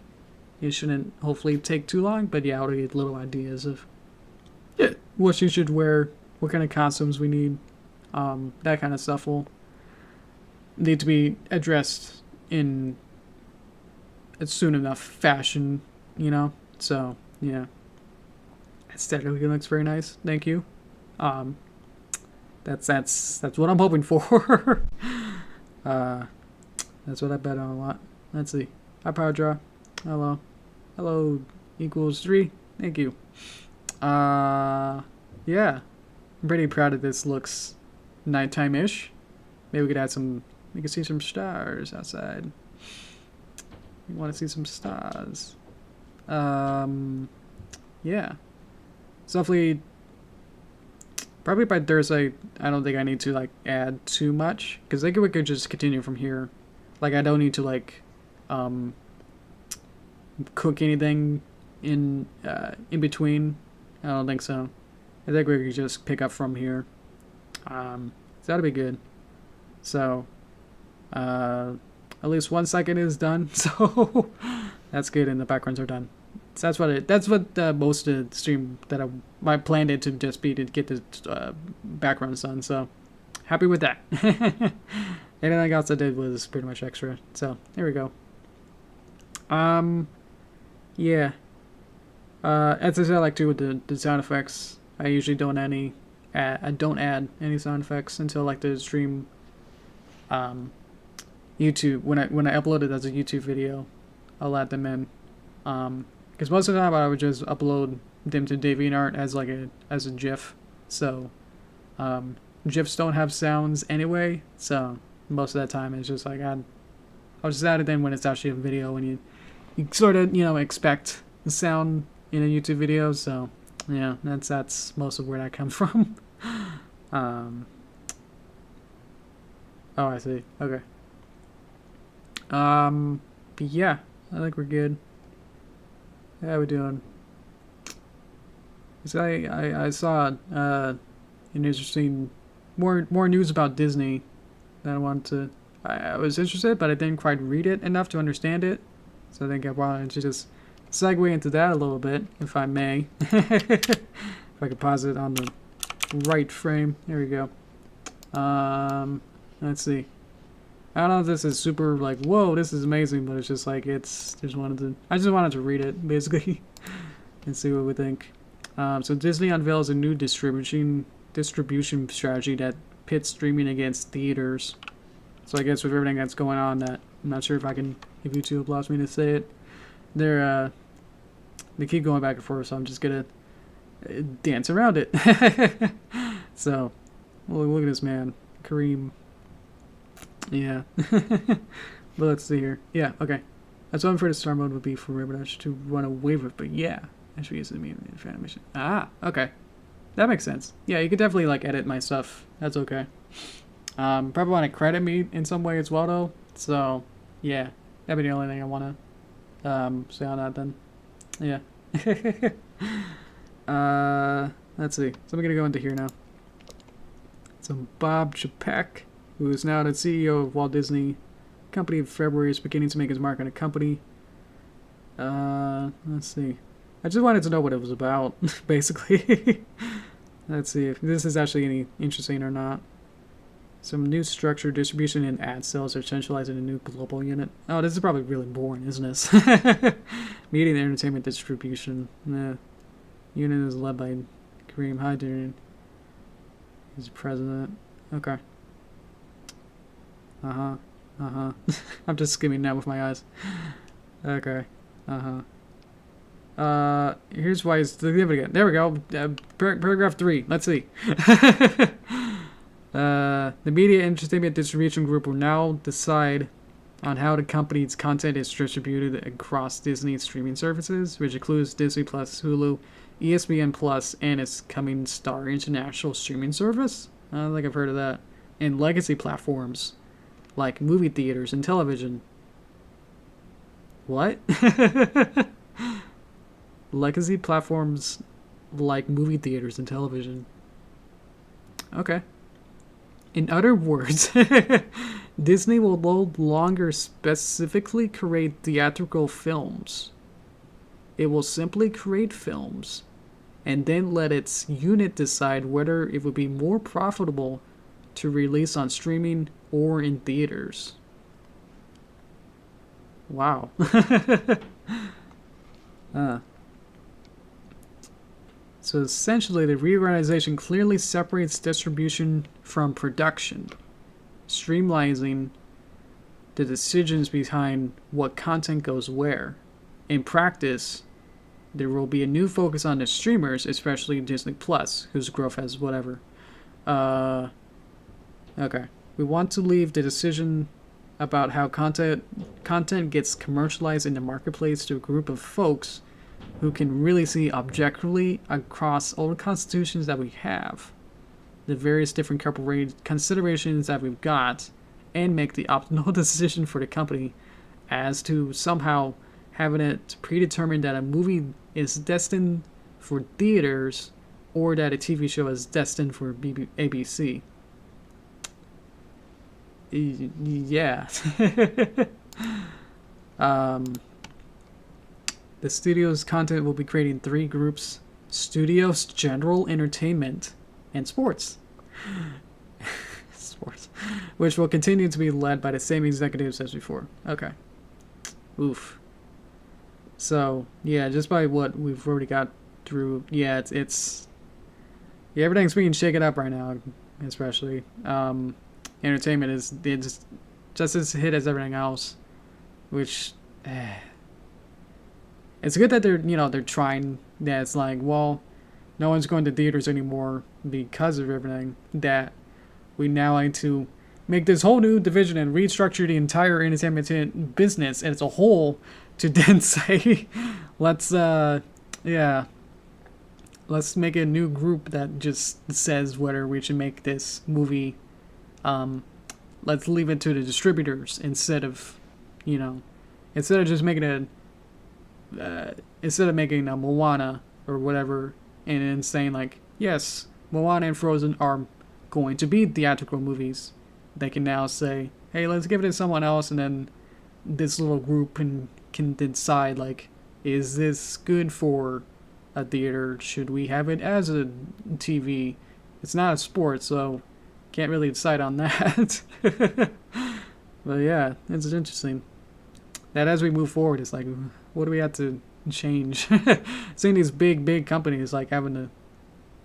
it shouldn't hopefully take too long. But yeah, I'll get little ideas of what she should wear, what kind of costumes we need, that kind of stuff will need to be addressed in a soon enough fashion, you know. So yeah, aesthetically it looks very nice. Thank you. That's what I'm hoping for. That's what I bet on a lot. Let's see. Hi, Power Draw. Hello equals 3. Thank you. Yeah, I'm pretty proud of this. Looks nighttime-ish. Maybe we could add some. We could see some stars outside. We want to see some stars. Yeah. So hopefully, probably by Thursday, I don't think I need to like add too much, because I think we could just continue from here. Like I don't need to like cook anything in between. I don't think so. I think we could just pick up from here. So that'll be good. So at least 1 second is done. So that's good, and the backgrounds are done. So that's what most of the stream that I planned it to just be to get the backgrounds done. So happy with that. Anything else I did was pretty much extra. So there we go. Yeah. As I said, I like to with the sound effects. I usually don't add any sound effects until like the stream. YouTube when I upload it as a YouTube video, I'll add them in. Because most of the time I would just upload them to DeviantArt as like a GIF. So GIFs don't have sounds anyway. So most of the time it's just like I'll just add it in when it's actually a video, and you sort of expect the sound in a YouTube video. So yeah, that's most of where that comes from. Oh, I see. Okay. But yeah, I think we're good. How we doing? So I saw an interesting more news about Disney that I wanted to. I was interested, but I didn't quite read it enough to understand it. So I think I wanted to just segue into that a little bit, if I may. If I could pause it on the right frame. There we go. Let's see. I don't know if this is super like, whoa, this is amazing, but it's just like, I just wanted to read it, basically, and see what we think. So Disney unveils a new distribution strategy that pits streaming against theaters. So I guess with everything that's going on, that I'm not sure if YouTube allows me to say it. They keep going back and forth, so I'm just gonna dance around it. So, well, look at this man, Kareem. Yeah. But let's see here. Yeah, okay. That's one for the star mode would be for Riverdash to run away with, but yeah. I should use the medium for animation. Ah, okay. That makes sense. Yeah, you could definitely like edit my stuff. That's okay. Probably want to credit me in some way as well though. So yeah. That'd be the only thing I wanna say on that then. Yeah. Let's see. So I'm gonna go into here now. So Bob Chapek, who is now the CEO of Walt Disney Company of February, is beginning to make his mark on the company. Let's see. I just wanted to know what it was about, basically. Let's see if this is actually any interesting or not. Some new structure, distribution, and ad sales are centralized in a new global unit. Oh, this is probably really boring, isn't this? Media and entertainment distribution. Yeah. Unit is led by Kareem Hyder. He's president. Okay. I'm just skimming now with my eyes. Okay. Here's why it's significant. There we go. Paragraph 3. Let's see. The media entertainment distribution group will now decide on how the company's content is distributed across Disney's streaming services, which includes Disney Plus, Hulu, ESPN Plus, and its coming Star International streaming service. I don't think I've heard of that. And legacy platforms like movie theaters and television. What? Legacy platforms like movie theaters and television. Okay. In other words, Disney will no longer specifically create theatrical films. It will simply create films and then let its unit decide whether it would be more profitable to release on streaming or in theaters. Wow. So essentially, the reorganization clearly separates distribution from production, streamlining the decisions behind what content goes where. In practice, there will be a new focus on the streamers, especially Disney Plus, whose growth has whatever. Okay. We want to leave the decision about how content gets commercialized in the marketplace to a group of folks who can really see objectively across all the constitutions that we have, the various different considerations that we've got, and make the optimal decision for the company as to somehow having it predetermined that a movie is destined for theaters or that a TV show is destined for ABC. Yeah. The studio's content will be creating 3 groups: Studios, General Entertainment, and Sports. Sports. Which will continue to be led by the same executives as before. Okay. Oof. So, yeah, just by what we've already got through, yeah, it's yeah, everything's being shaken up right now, especially. Entertainment is it's just as hit as everything else, which... It's good that they're trying. That it's like, well, no one's going to theaters anymore because of everything. That we now need to make this whole new division and restructure the entire entertainment business as a whole to then say, let's make a new group that just says whether we should make this movie. Let's leave it to the distributors instead of just making a. Instead of making a Moana or whatever and then saying like, yes, Moana and Frozen are going to be theatrical movies, they can now say, hey, let's give it to someone else, and then this little group can decide like, is this good for a theater? Should we have it as a TV? It's not a sport, so can't really decide on that. But yeah, it's interesting that as we move forward, it's like, what do we have to change? Seeing these big companies like having to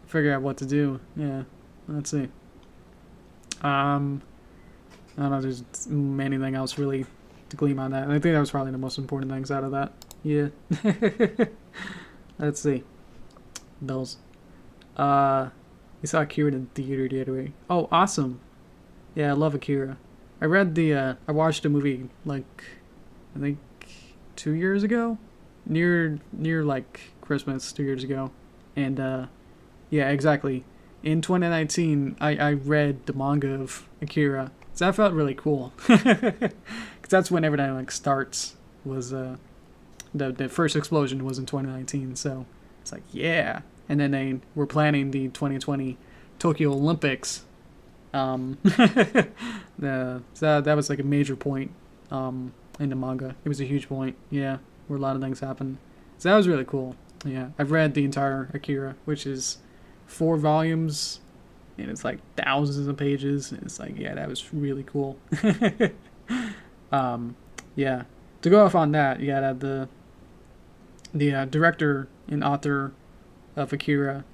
figure out what to do. Yeah, let's see. I don't know if there's anything else really to glean on that. And I think that was probably the most important things out of that. Yeah. Let's see. Bills. We saw Akira in the theater the other way. Oh, awesome. Yeah, I love Akira. I watched the movie like, I think 2 years ago? Near like Christmas 2 years ago. And yeah, exactly. In 2019, I read the manga of Akira. So that felt really cool. Because that's when everything like starts. Was the first explosion was in 2019. So it's like, yeah. And then they were planning the 2020 Tokyo Olympics. So that was like a major point in the manga. It was a huge point, yeah, where a lot of things happened. So that was really cool. Yeah, I've read the entire Akira, which is 4 volumes, and it's like thousands of pages. And it's like, yeah, that was really cool. Yeah, to go off on that, you got the director and author of Akira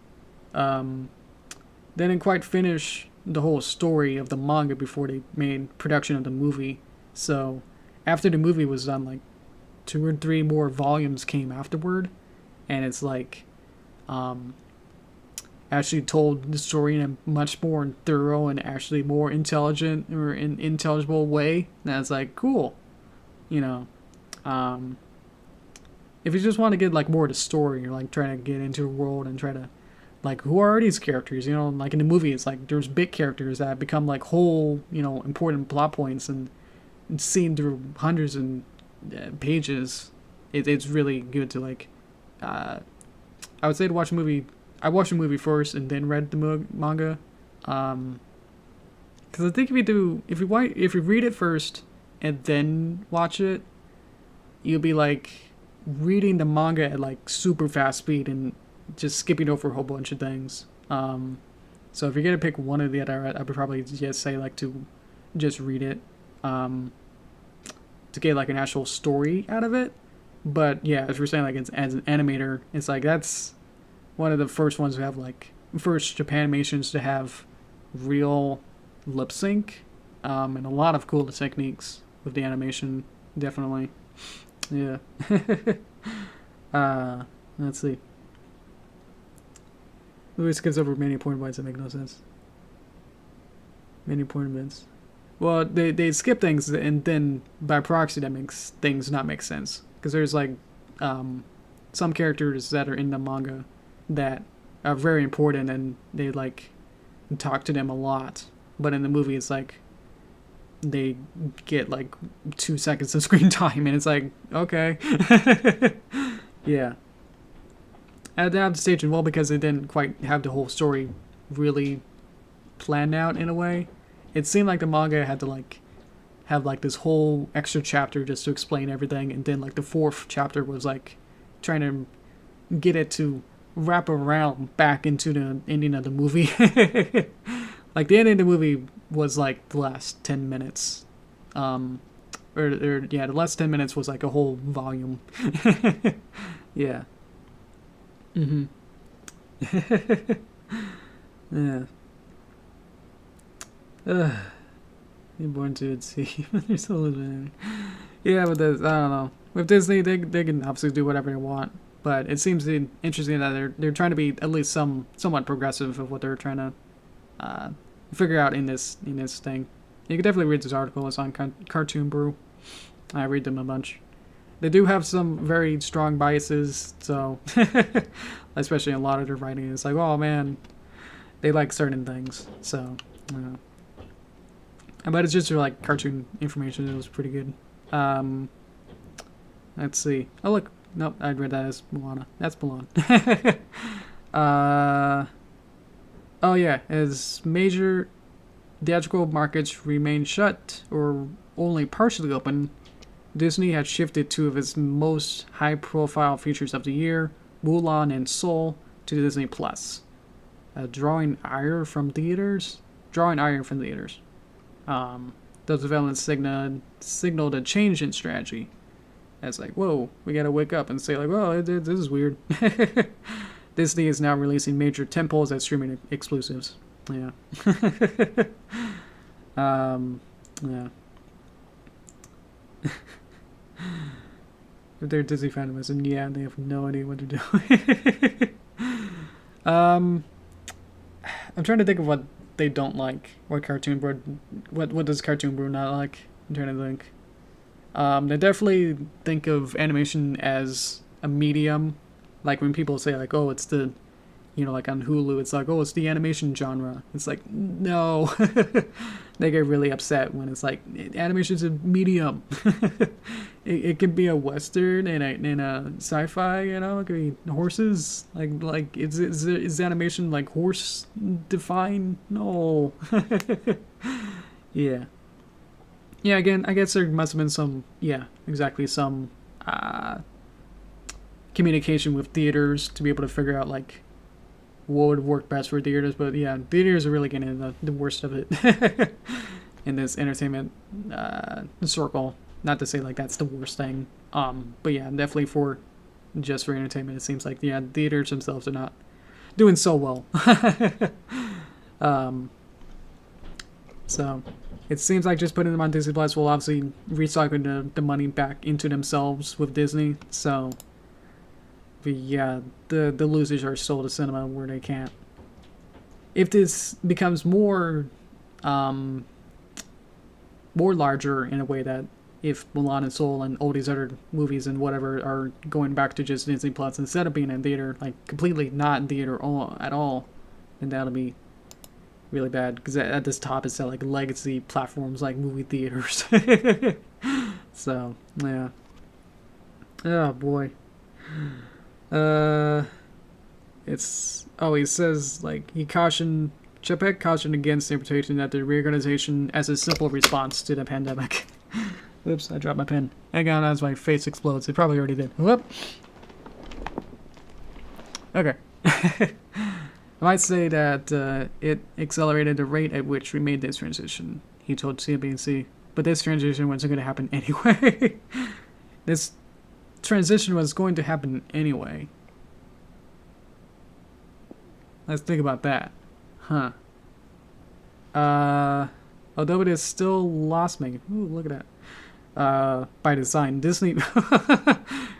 didn't quite finish the whole story of the manga before they made production of the movie. So after the movie was done, like 2 or 3 more volumes came afterward, and it's like actually told the story in a much more thorough and actually more intelligent or intelligible way. And it's like, cool, you know. If you just want to get like more of the story, you're like trying to get into a world and try to, like, who are these characters? You know, like in the movie, it's like there's big characters that become like whole, you know, important plot points, and seen through hundreds of pages. It's really good to like. I would say to watch a movie. I watched the movie first and then read the manga, because I think if you read it first and then watch it, you'll be like reading the manga at like super fast speed and just skipping over a whole bunch of things. So if you're gonna pick one or the other, I would probably just say like to just read it, to get like an actual story out of it. But yeah, as we're saying, like as an animator, it's like that's one of the first ones to have like first Japanimations to have real lip sync, and a lot of cool techniques with the animation, definitely. Yeah. Let's see. Movie skips over many important points that make no sense. Many important events. Well, they skip things, and then by proxy that makes things not make sense. Because there's like some characters that are in the manga that are very important, and they like talk to them a lot. But in the movie, it's like they get like 2 seconds of screen time, and it's like, okay. Yeah. At the adaptation, well, because they didn't quite have the whole story really planned out in a way. It seemed like the manga had to like have like this whole extra chapter just to explain everything, and then like the 4th chapter was like trying to get it to wrap around back into the ending of the movie. Like the ending of the movie was like the last 10 minutes. The last 10 minutes was like a whole volume. Yeah. Mm-hmm. Yeah. You're born to it, see. You're still living. Yeah, but I don't know. With Disney, they can obviously do whatever they want, but it seems interesting that they're trying to be at least somewhat progressive of what they're trying to figure out in this thing. You can definitely read this article. It's on Cartoon Brew. I read them a bunch. They do have some very strong biases, so especially in a lot of their writing, it's like, oh man, they like certain things. So, but it's just like cartoon information. It was pretty good. Let's see. Oh look, nope, I'd read that as Moana. That's Mulan. Oh yeah, as major theatrical markets remain shut or only partially open, Disney had shifted two of its most high-profile features of the year, Mulan and Soul, to Disney Plus, drawing ire from theaters. Those developments signaled a change in strategy. It's like, whoa, we gotta wake up and say like, whoa, this is weird. Disney is now releasing major tentpoles as streaming exclusives. Yeah. Yeah. If they're Disney fandoms, and yeah, they have no idea what they're doing. I'm trying to think of what they don't like. What does Cartoon Brew not like? I'm trying to think. They definitely think of animation as a medium. Like when people say like, oh, it's the, like on Hulu, it's like, oh, it's the animation genre. It's like, no. They get really upset when it's like, animation's a medium. It can be a Western and a sci-fi, it could be horses. Like is animation like horse defined? No. Yeah. Yeah, again, I guess there must have been some communication with theaters to be able to figure out like what would work best for theaters. But yeah, theaters are really getting the worst of it in this entertainment circle. Not to say like that's the worst thing, but yeah, definitely for entertainment, it seems like theaters themselves are not doing so well. So it seems like just putting them on Disney Plus will obviously recycle the money back into themselves with Disney. So, but yeah, the losers are still the cinema where they can't. If this becomes more larger in a way that if Mulan and Soul and all these other movies and whatever are going back to just Disney Plus instead of being in theater, like completely not in theater at all, then that'll be really bad, because at this top it's like legacy platforms like movie theaters. So yeah. Oh boy. He says like Chapek cautioned against the interpretation that the reorganization as a simple response to the pandemic. Whoops, I dropped my pen. Hang on as my face explodes. It probably already did. Whoop. Okay. I might say that it accelerated the rate at which we made this transition, he told CNBC. But this transition wasn't going to happen anyway. This transition was going to happen anyway. Let's think about that. Huh. Although it is still loss-making. Ooh, look at that. By design. Disney...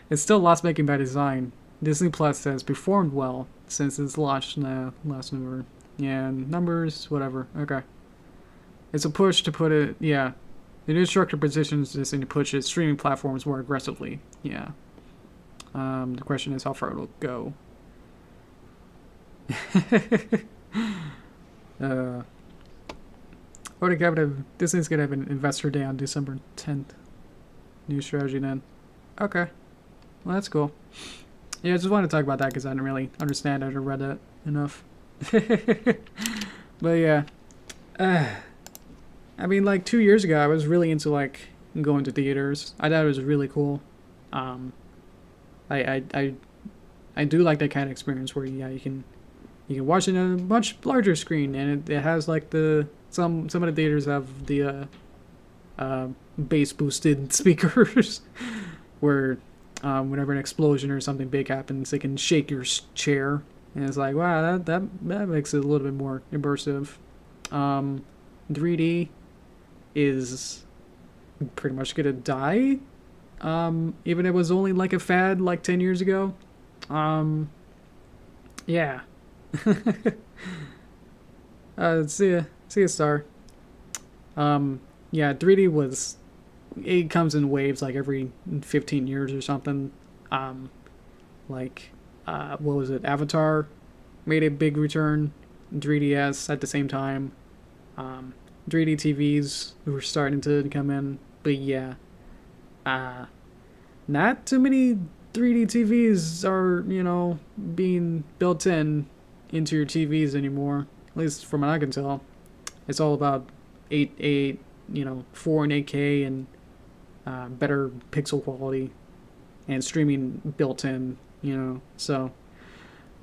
It's still loss-making by design. Disney Plus has performed well since its launch last November. Yeah, numbers, whatever. Okay. It's a push to put it... Yeah. The new structure positions Disney to push its streaming platforms more aggressively. Yeah. The question is how far it'll go. Disney's gonna have an investor day on December 10th. New strategy then. Okay. Well, that's cool. Yeah, I just wanted to talk about that because I didn't really understand it or read it enough. But yeah. I mean, like 2 years ago, I was really into like going to theaters. I thought it was really cool. I do like that kind of experience where you can watch it on a much larger screen, and it has like some of the theaters have the bass boosted speakers where whenever an explosion or something big happens, they can shake your chair, and it's like, wow, that makes it a little bit more immersive. 3D is pretty much gonna die. Even if it was only like a fad like 10 years ago. Yeah. See a star. Yeah, 3D it comes in waves like every 15 years or something. What was it? Avatar made a big return. 3DS at the same time. 3D TVs were starting to come in, but yeah. Not too many 3D TVs are, being built into your TVs anymore. At least from what I can tell. It's all about 4 and 8K and better pixel quality, and streaming built in. So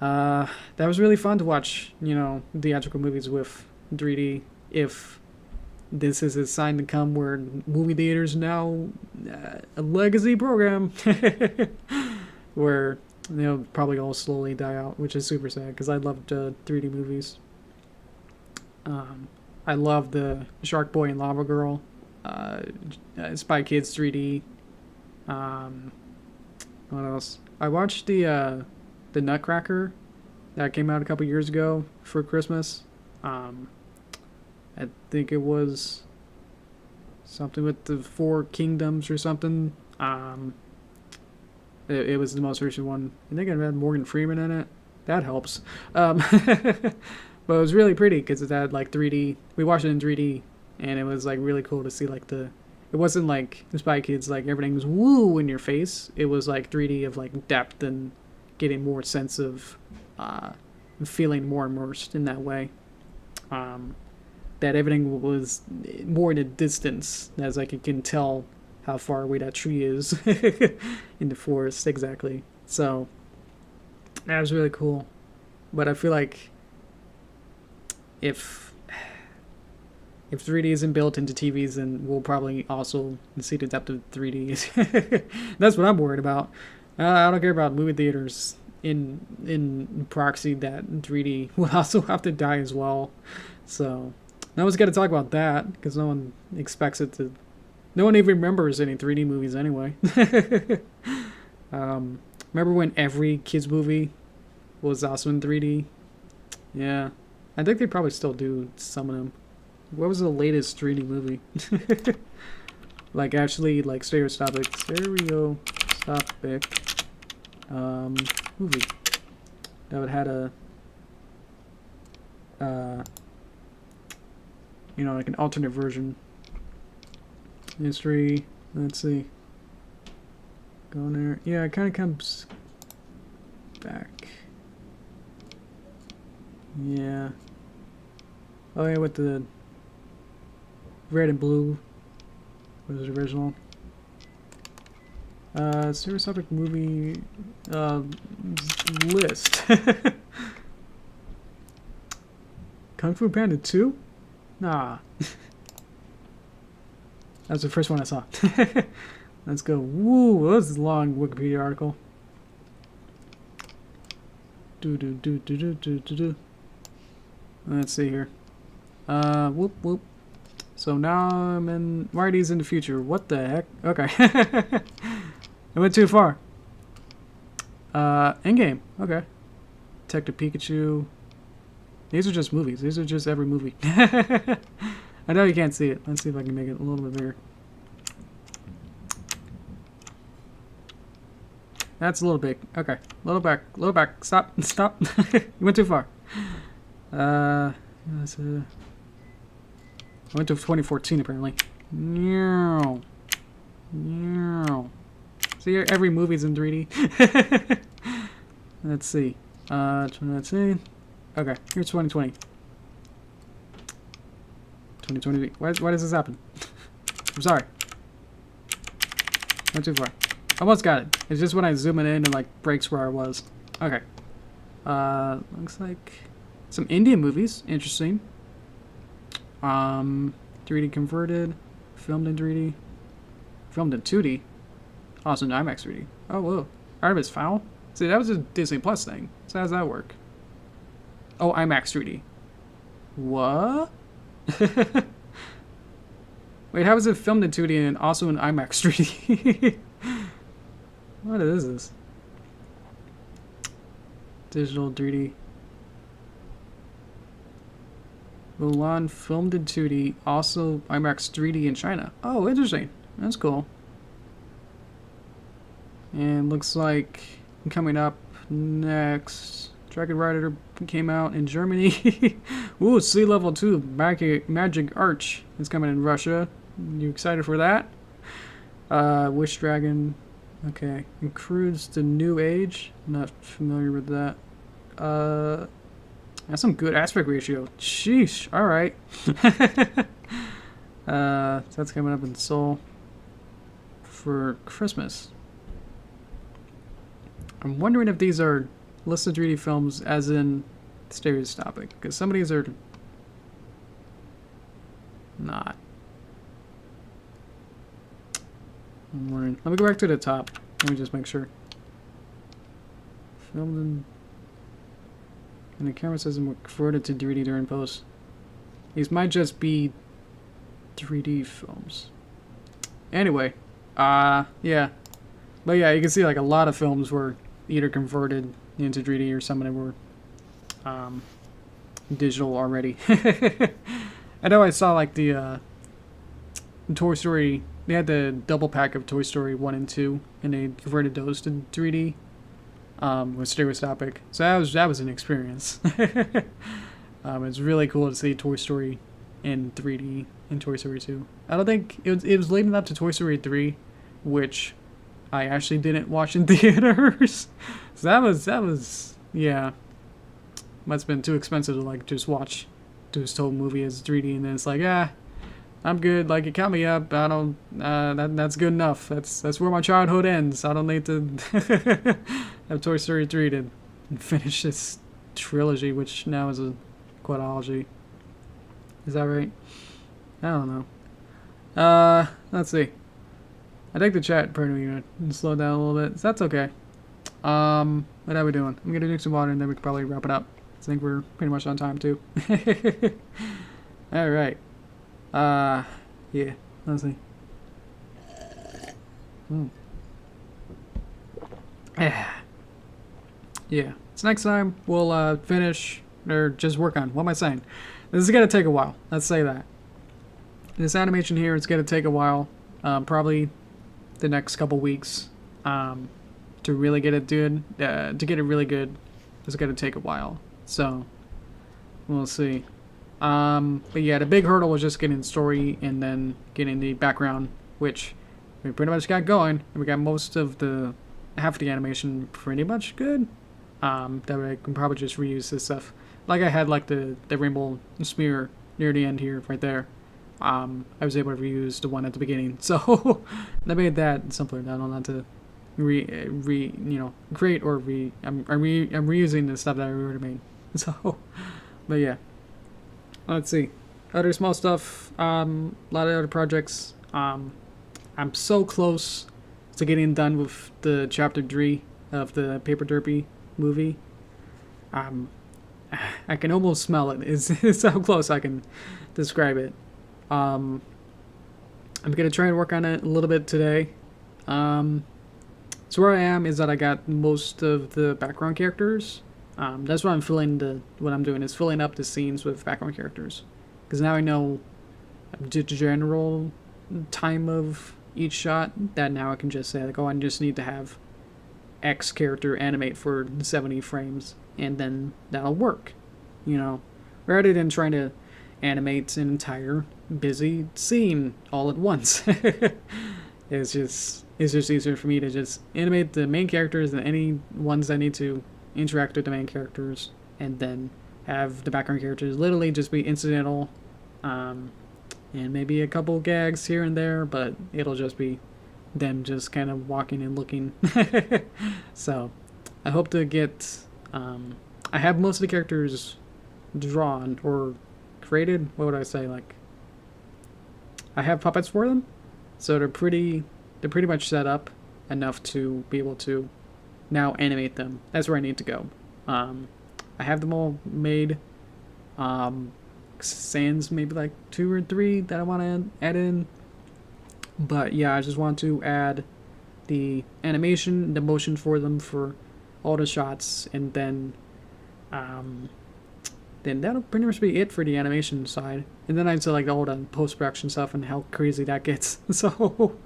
that was really fun to watch. Theatrical movies with 3D. If this is a sign to come, where movie theaters now a legacy program, where they'll probably all slowly die out, which is super sad because I loved 3D movies. I love the Shark Boy and Lava Girl, Spy Kids 3D. What else? I watched the Nutcracker that came out a couple years ago for Christmas. I think it was something with the Four Kingdoms or something. It was the most recent one. I think it had Morgan Freeman in it. That helps. But it was really pretty because it had like 3D. We watched it in 3D, and it was like really cool to see like it wasn't like the Spy Kids, like everything was woo in your face. It was like 3D of like depth and getting more sense of feeling more immersed in that way. That everything was more in a distance, as like you can tell how far away that tree is in the forest, exactly. So that was really cool. But I feel like if 3D isn't built into TVs, then we'll probably also see the depth of 3D. That's what I'm worried about. I don't care about movie theaters in proxy that 3D will also have to die as well. So no one's got to talk about that because no one expects it to. No one even remembers any 3D movies anyway. Remember when every kids movie was also in 3D? Yeah. I think they probably still do some of them. What was the latest 3D movie? Like actually like stereoscopic movie that had a like an alternate version. History. Let's see. Go in there. Yeah, it kind of comes back. Yeah. Oh yeah, with the red and blue was the original. Stereoscopic movie list. Kung Fu Panda 2? Nah. That was the first one I saw. Let's go. Woo, this is a long Wikipedia article. Let's see here. Whoop whoop. So now I'm in Marty's in the future. What the heck? Okay. I went too far. In-game. Okay. Detective Pikachu. These are just movies. These are just every movie. I know you can't see it. Let's see if I can make it a little bit bigger. That's a little big. Okay. Little back. Little back. Stop. Stop. You went too far. I went to 2014 apparently. No. See, every movie's in 3D. Let's see. 2019. Okay, here's 2020. 2020. Why does this happen? I'm sorry. Went too far. Almost got it. It's just when I zoom it in, it like breaks where I was. Okay. Looks like some Indian movies. Interesting. 3D converted. Filmed in 3D. Filmed in 2D. Also in IMAX 3D. Oh, whoa. Artemis Fowl? See, that was a Disney Plus thing. So how does that work? Oh, IMAX 3D. What? Wait, how is it filmed in 2D and also in IMAX 3D? What is this? Digital 3D. Mulan filmed in 2D, also IMAX 3D in China. Oh, interesting. That's cool. And looks like coming up next, Dragon Rider came out in Germany. Ooh, Sea Level 2 Magic Arch is coming in Russia. You excited for that? Wish Dragon. Okay. Includes the New Age. Not familiar with that. That's some good aspect ratio. Sheesh. Alright. So that's coming up in Seoul. for Christmas. I'm wondering if these are listed 3D films as in stereoscopic, because some of these are not. I'm wondering. Let me go back to the top. Let me just make sure. Filmed in... And the camera says I'm converted to 3D during post. These might just be 3D films. Anyway, yeah. But yeah, you can see like a lot of films were either converted into 3D or some of them were digital already. I know I saw like the Toy Story, they had the double pack of Toy Story 1 and 2, and they converted those to 3D with stereoscopic. So that was an experience. It's really cool to see Toy Story in 3D in Toy Story 2. I don't think it was leading up to Toy Story 3, which I actually didn't watch in theaters. So that was yeah. Must have been too expensive to like just watch this whole movie as 3D, and then it's like, I'm good. Like, you count me up. I don't. That's good enough. That's where my childhood ends. I don't need to have Toy Story 3 to finish this trilogy, which now is a quadrilogy. Is that right? I don't know. Let's see. I think the chat probably gonna slow down a little bit. So that's okay. What are we doing? I'm gonna drink some water and then we can probably wrap it up. I think we're pretty much on time too. All right. Yeah. Let's see. Yeah. So next time we'll finish or just work on. What am I saying? This is gonna take a while. Let's say that. This animation here is gonna take a while. Probably the next couple weeks. To really get it good. To get it really good, it's gonna take a while. So we'll see. But yeah, the big hurdle was just getting the story and then getting the background, which we pretty much got going. And we got most of the half of the animation pretty much good. That way I can probably just reuse this stuff. Like I had like the rainbow smear near the end here, right there. I was able to reuse the one at the beginning, so that made that simpler. I don't have to create or I'm reusing the stuff that I already made. So, but yeah. Let's see. Other small stuff. A lot of other projects. I'm so close to getting done with the chapter 3 of the Paper Derpy movie. I can almost smell it. It's how close I can describe it. I'm gonna try and work on it a little bit today. So where I am is that I got most of the background characters. That's what I'm what I'm doing is filling up the scenes with background characters. Because now I know the general time of each shot, that now I can just say like, oh, I just need to have X character animate for 70 frames, and then that'll work, rather than trying to animate an entire busy scene all at once. It's just easier for me to just animate the main characters and any ones that need to interact with the main characters, and then have the background characters literally just be incidental, and maybe a couple gags here and there, but it'll just be them just kind of walking and looking. So I hope to get I have most of the characters drawn or created. What would I say? Like, I have puppets for them, so they're pretty much set up enough to be able to now animate them. That's where I need to go. I have them all made. Sans maybe like 2 or 3 that I want to add in. But yeah, I just want to add the animation, the motion for them for all the shots, and then that'll pretty much be it for the animation side. And then I'd say like all the post-production stuff and how crazy that gets. So,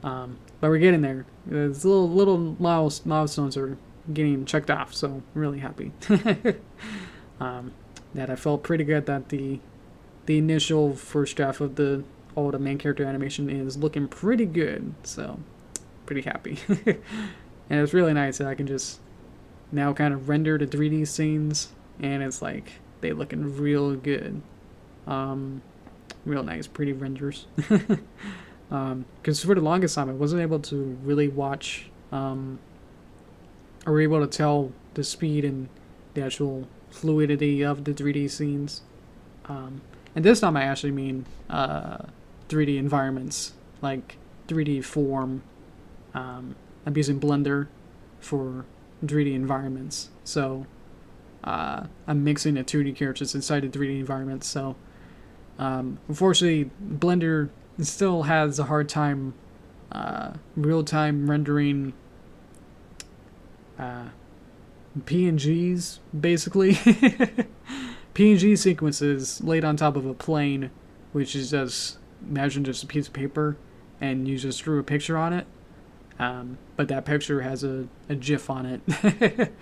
but we're getting there. It's little milestones are getting checked off, so I'm really happy. That I felt pretty good that the initial first draft of all the main character animation is looking pretty good, so pretty happy. And it's really nice that I can just now kind of render the 3D scenes, and it's like they looking real good. Real nice, pretty renders. Because for the longest time I wasn't able to really watch or able to tell the speed and the actual fluidity of the 3D scenes. And this time I actually mean 3D environments, like 3D form. I'm using Blender for 3D environments, so I'm mixing the 2D characters inside the 3D environments. So unfortunately, Blender still has a hard time real-time rendering PNGs, basically. PNG sequences laid on top of a plane, which is just, imagine just a piece of paper, and you just drew a picture on it. But that picture has a GIF on it.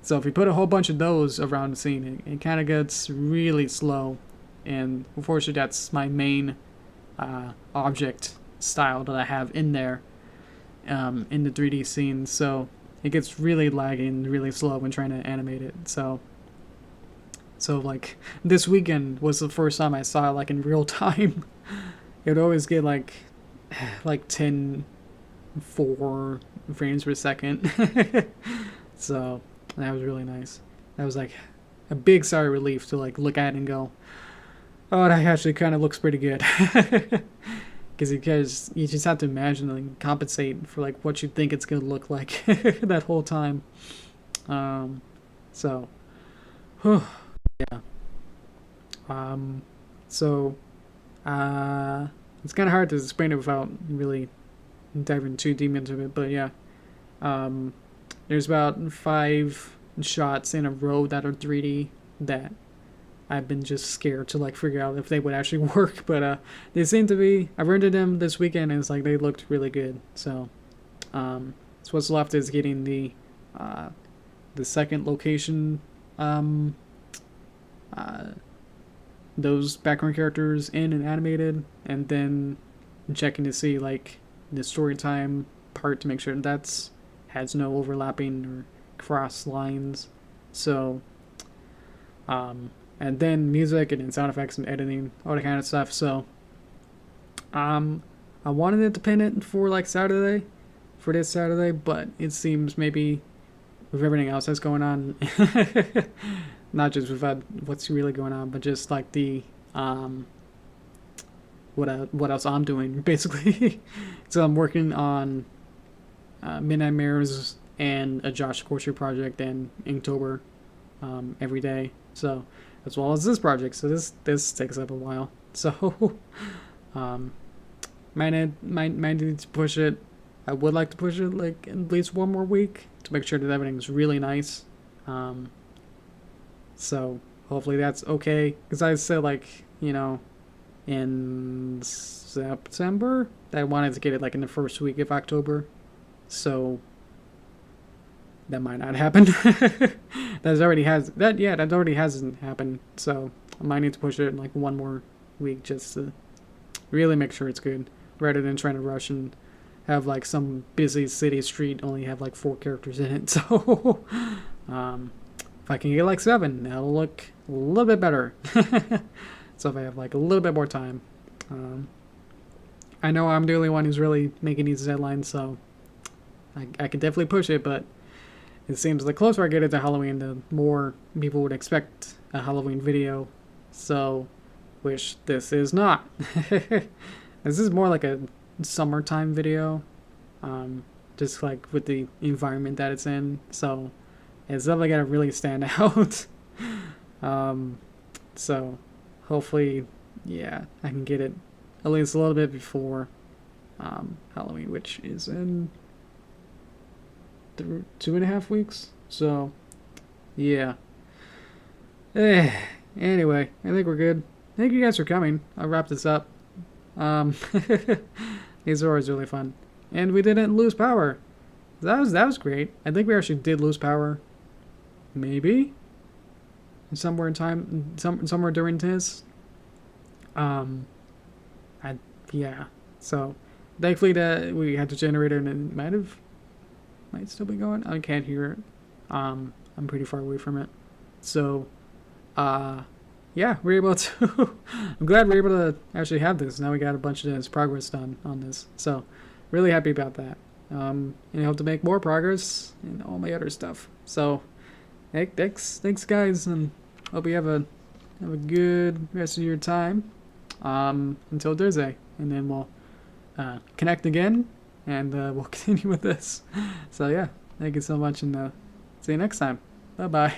So if you put a whole bunch of those around the scene, it kind of gets really slow. And unfortunately, that's my main object style that I have in there in the 3D scene. So it gets really laggy and really slow when trying to animate it. So like this weekend was the first time I saw it like in real time. It would always get like 4 frames per second. So that was really nice. That was like a big sigh of relief to like look at it and go, oh, that actually kind of looks pretty good. Because you just have to imagine and compensate for like what you think it's gonna look like that whole time. So yeah. So it's kind of hard to explain it without really diving too deep into it, but yeah. There's about 5 shots in a row that are 3D that I've been just scared to like figure out if they would actually work, but they seem to be. I rendered them this weekend and it's like they looked really good. So what's left is getting the second location, those background characters in and animated, and then checking to see like the story time part to make sure that's has no overlapping or cross lines. So and then music and then sound effects and editing, all that kind of stuff. So I wanted it to pin it for like Saturday, for this Saturday, but it seems maybe with everything else that's going on, not just with what's really going on, but just like the what else I'm doing basically. So I'm working on Midnight Mirrors and a Josh Corcher project and Inktober every day. So as well as this project. So this takes up a while. So might need to push it. I would like to push it like at least one more week to make sure that everything's really nice. So hopefully that's okay. Because I said like, you know, in September that I wanted to get it like in the first week of October. So that might not happen. that already hasn't happened. So I might need to push it like one more week just to really make sure it's good, rather than trying to rush and have like some busy city street only have like 4 characters in it. So if I can get like 7, that'll look a little bit better. So if I have like a little bit more time, I know I'm the only one who's really making these deadlines, so I can definitely push it, but it seems the closer I get it to Halloween, the more people would expect a Halloween video. So, which this is not. This is more like a summertime video, just like with the environment that it's in. So, it's definitely gonna really stand out. So, hopefully, yeah, I can get it at least a little bit before Halloween, which is in 2.5 weeks. So yeah. Anyway, I think we're good. Thank you guys for coming. I'll wrap this up. These are always really fun, and we didn't lose power. That was great. I think we actually did lose power, maybe somewhere in time, somewhere during this. Yeah. So thankfully that we had the generator, and it might still be going. I can't hear it. I'm pretty far away from it. So yeah, we're able to. I'm glad we're able to actually have this. Now we got a bunch of this progress done on this, so really happy about that. And I hope to make more progress and all my other stuff. So, thanks guys, and hope you have a good rest of your time. Until Thursday, and then we'll connect again, and we'll continue with this. So yeah, thank you so much, and see you next time. Bye bye.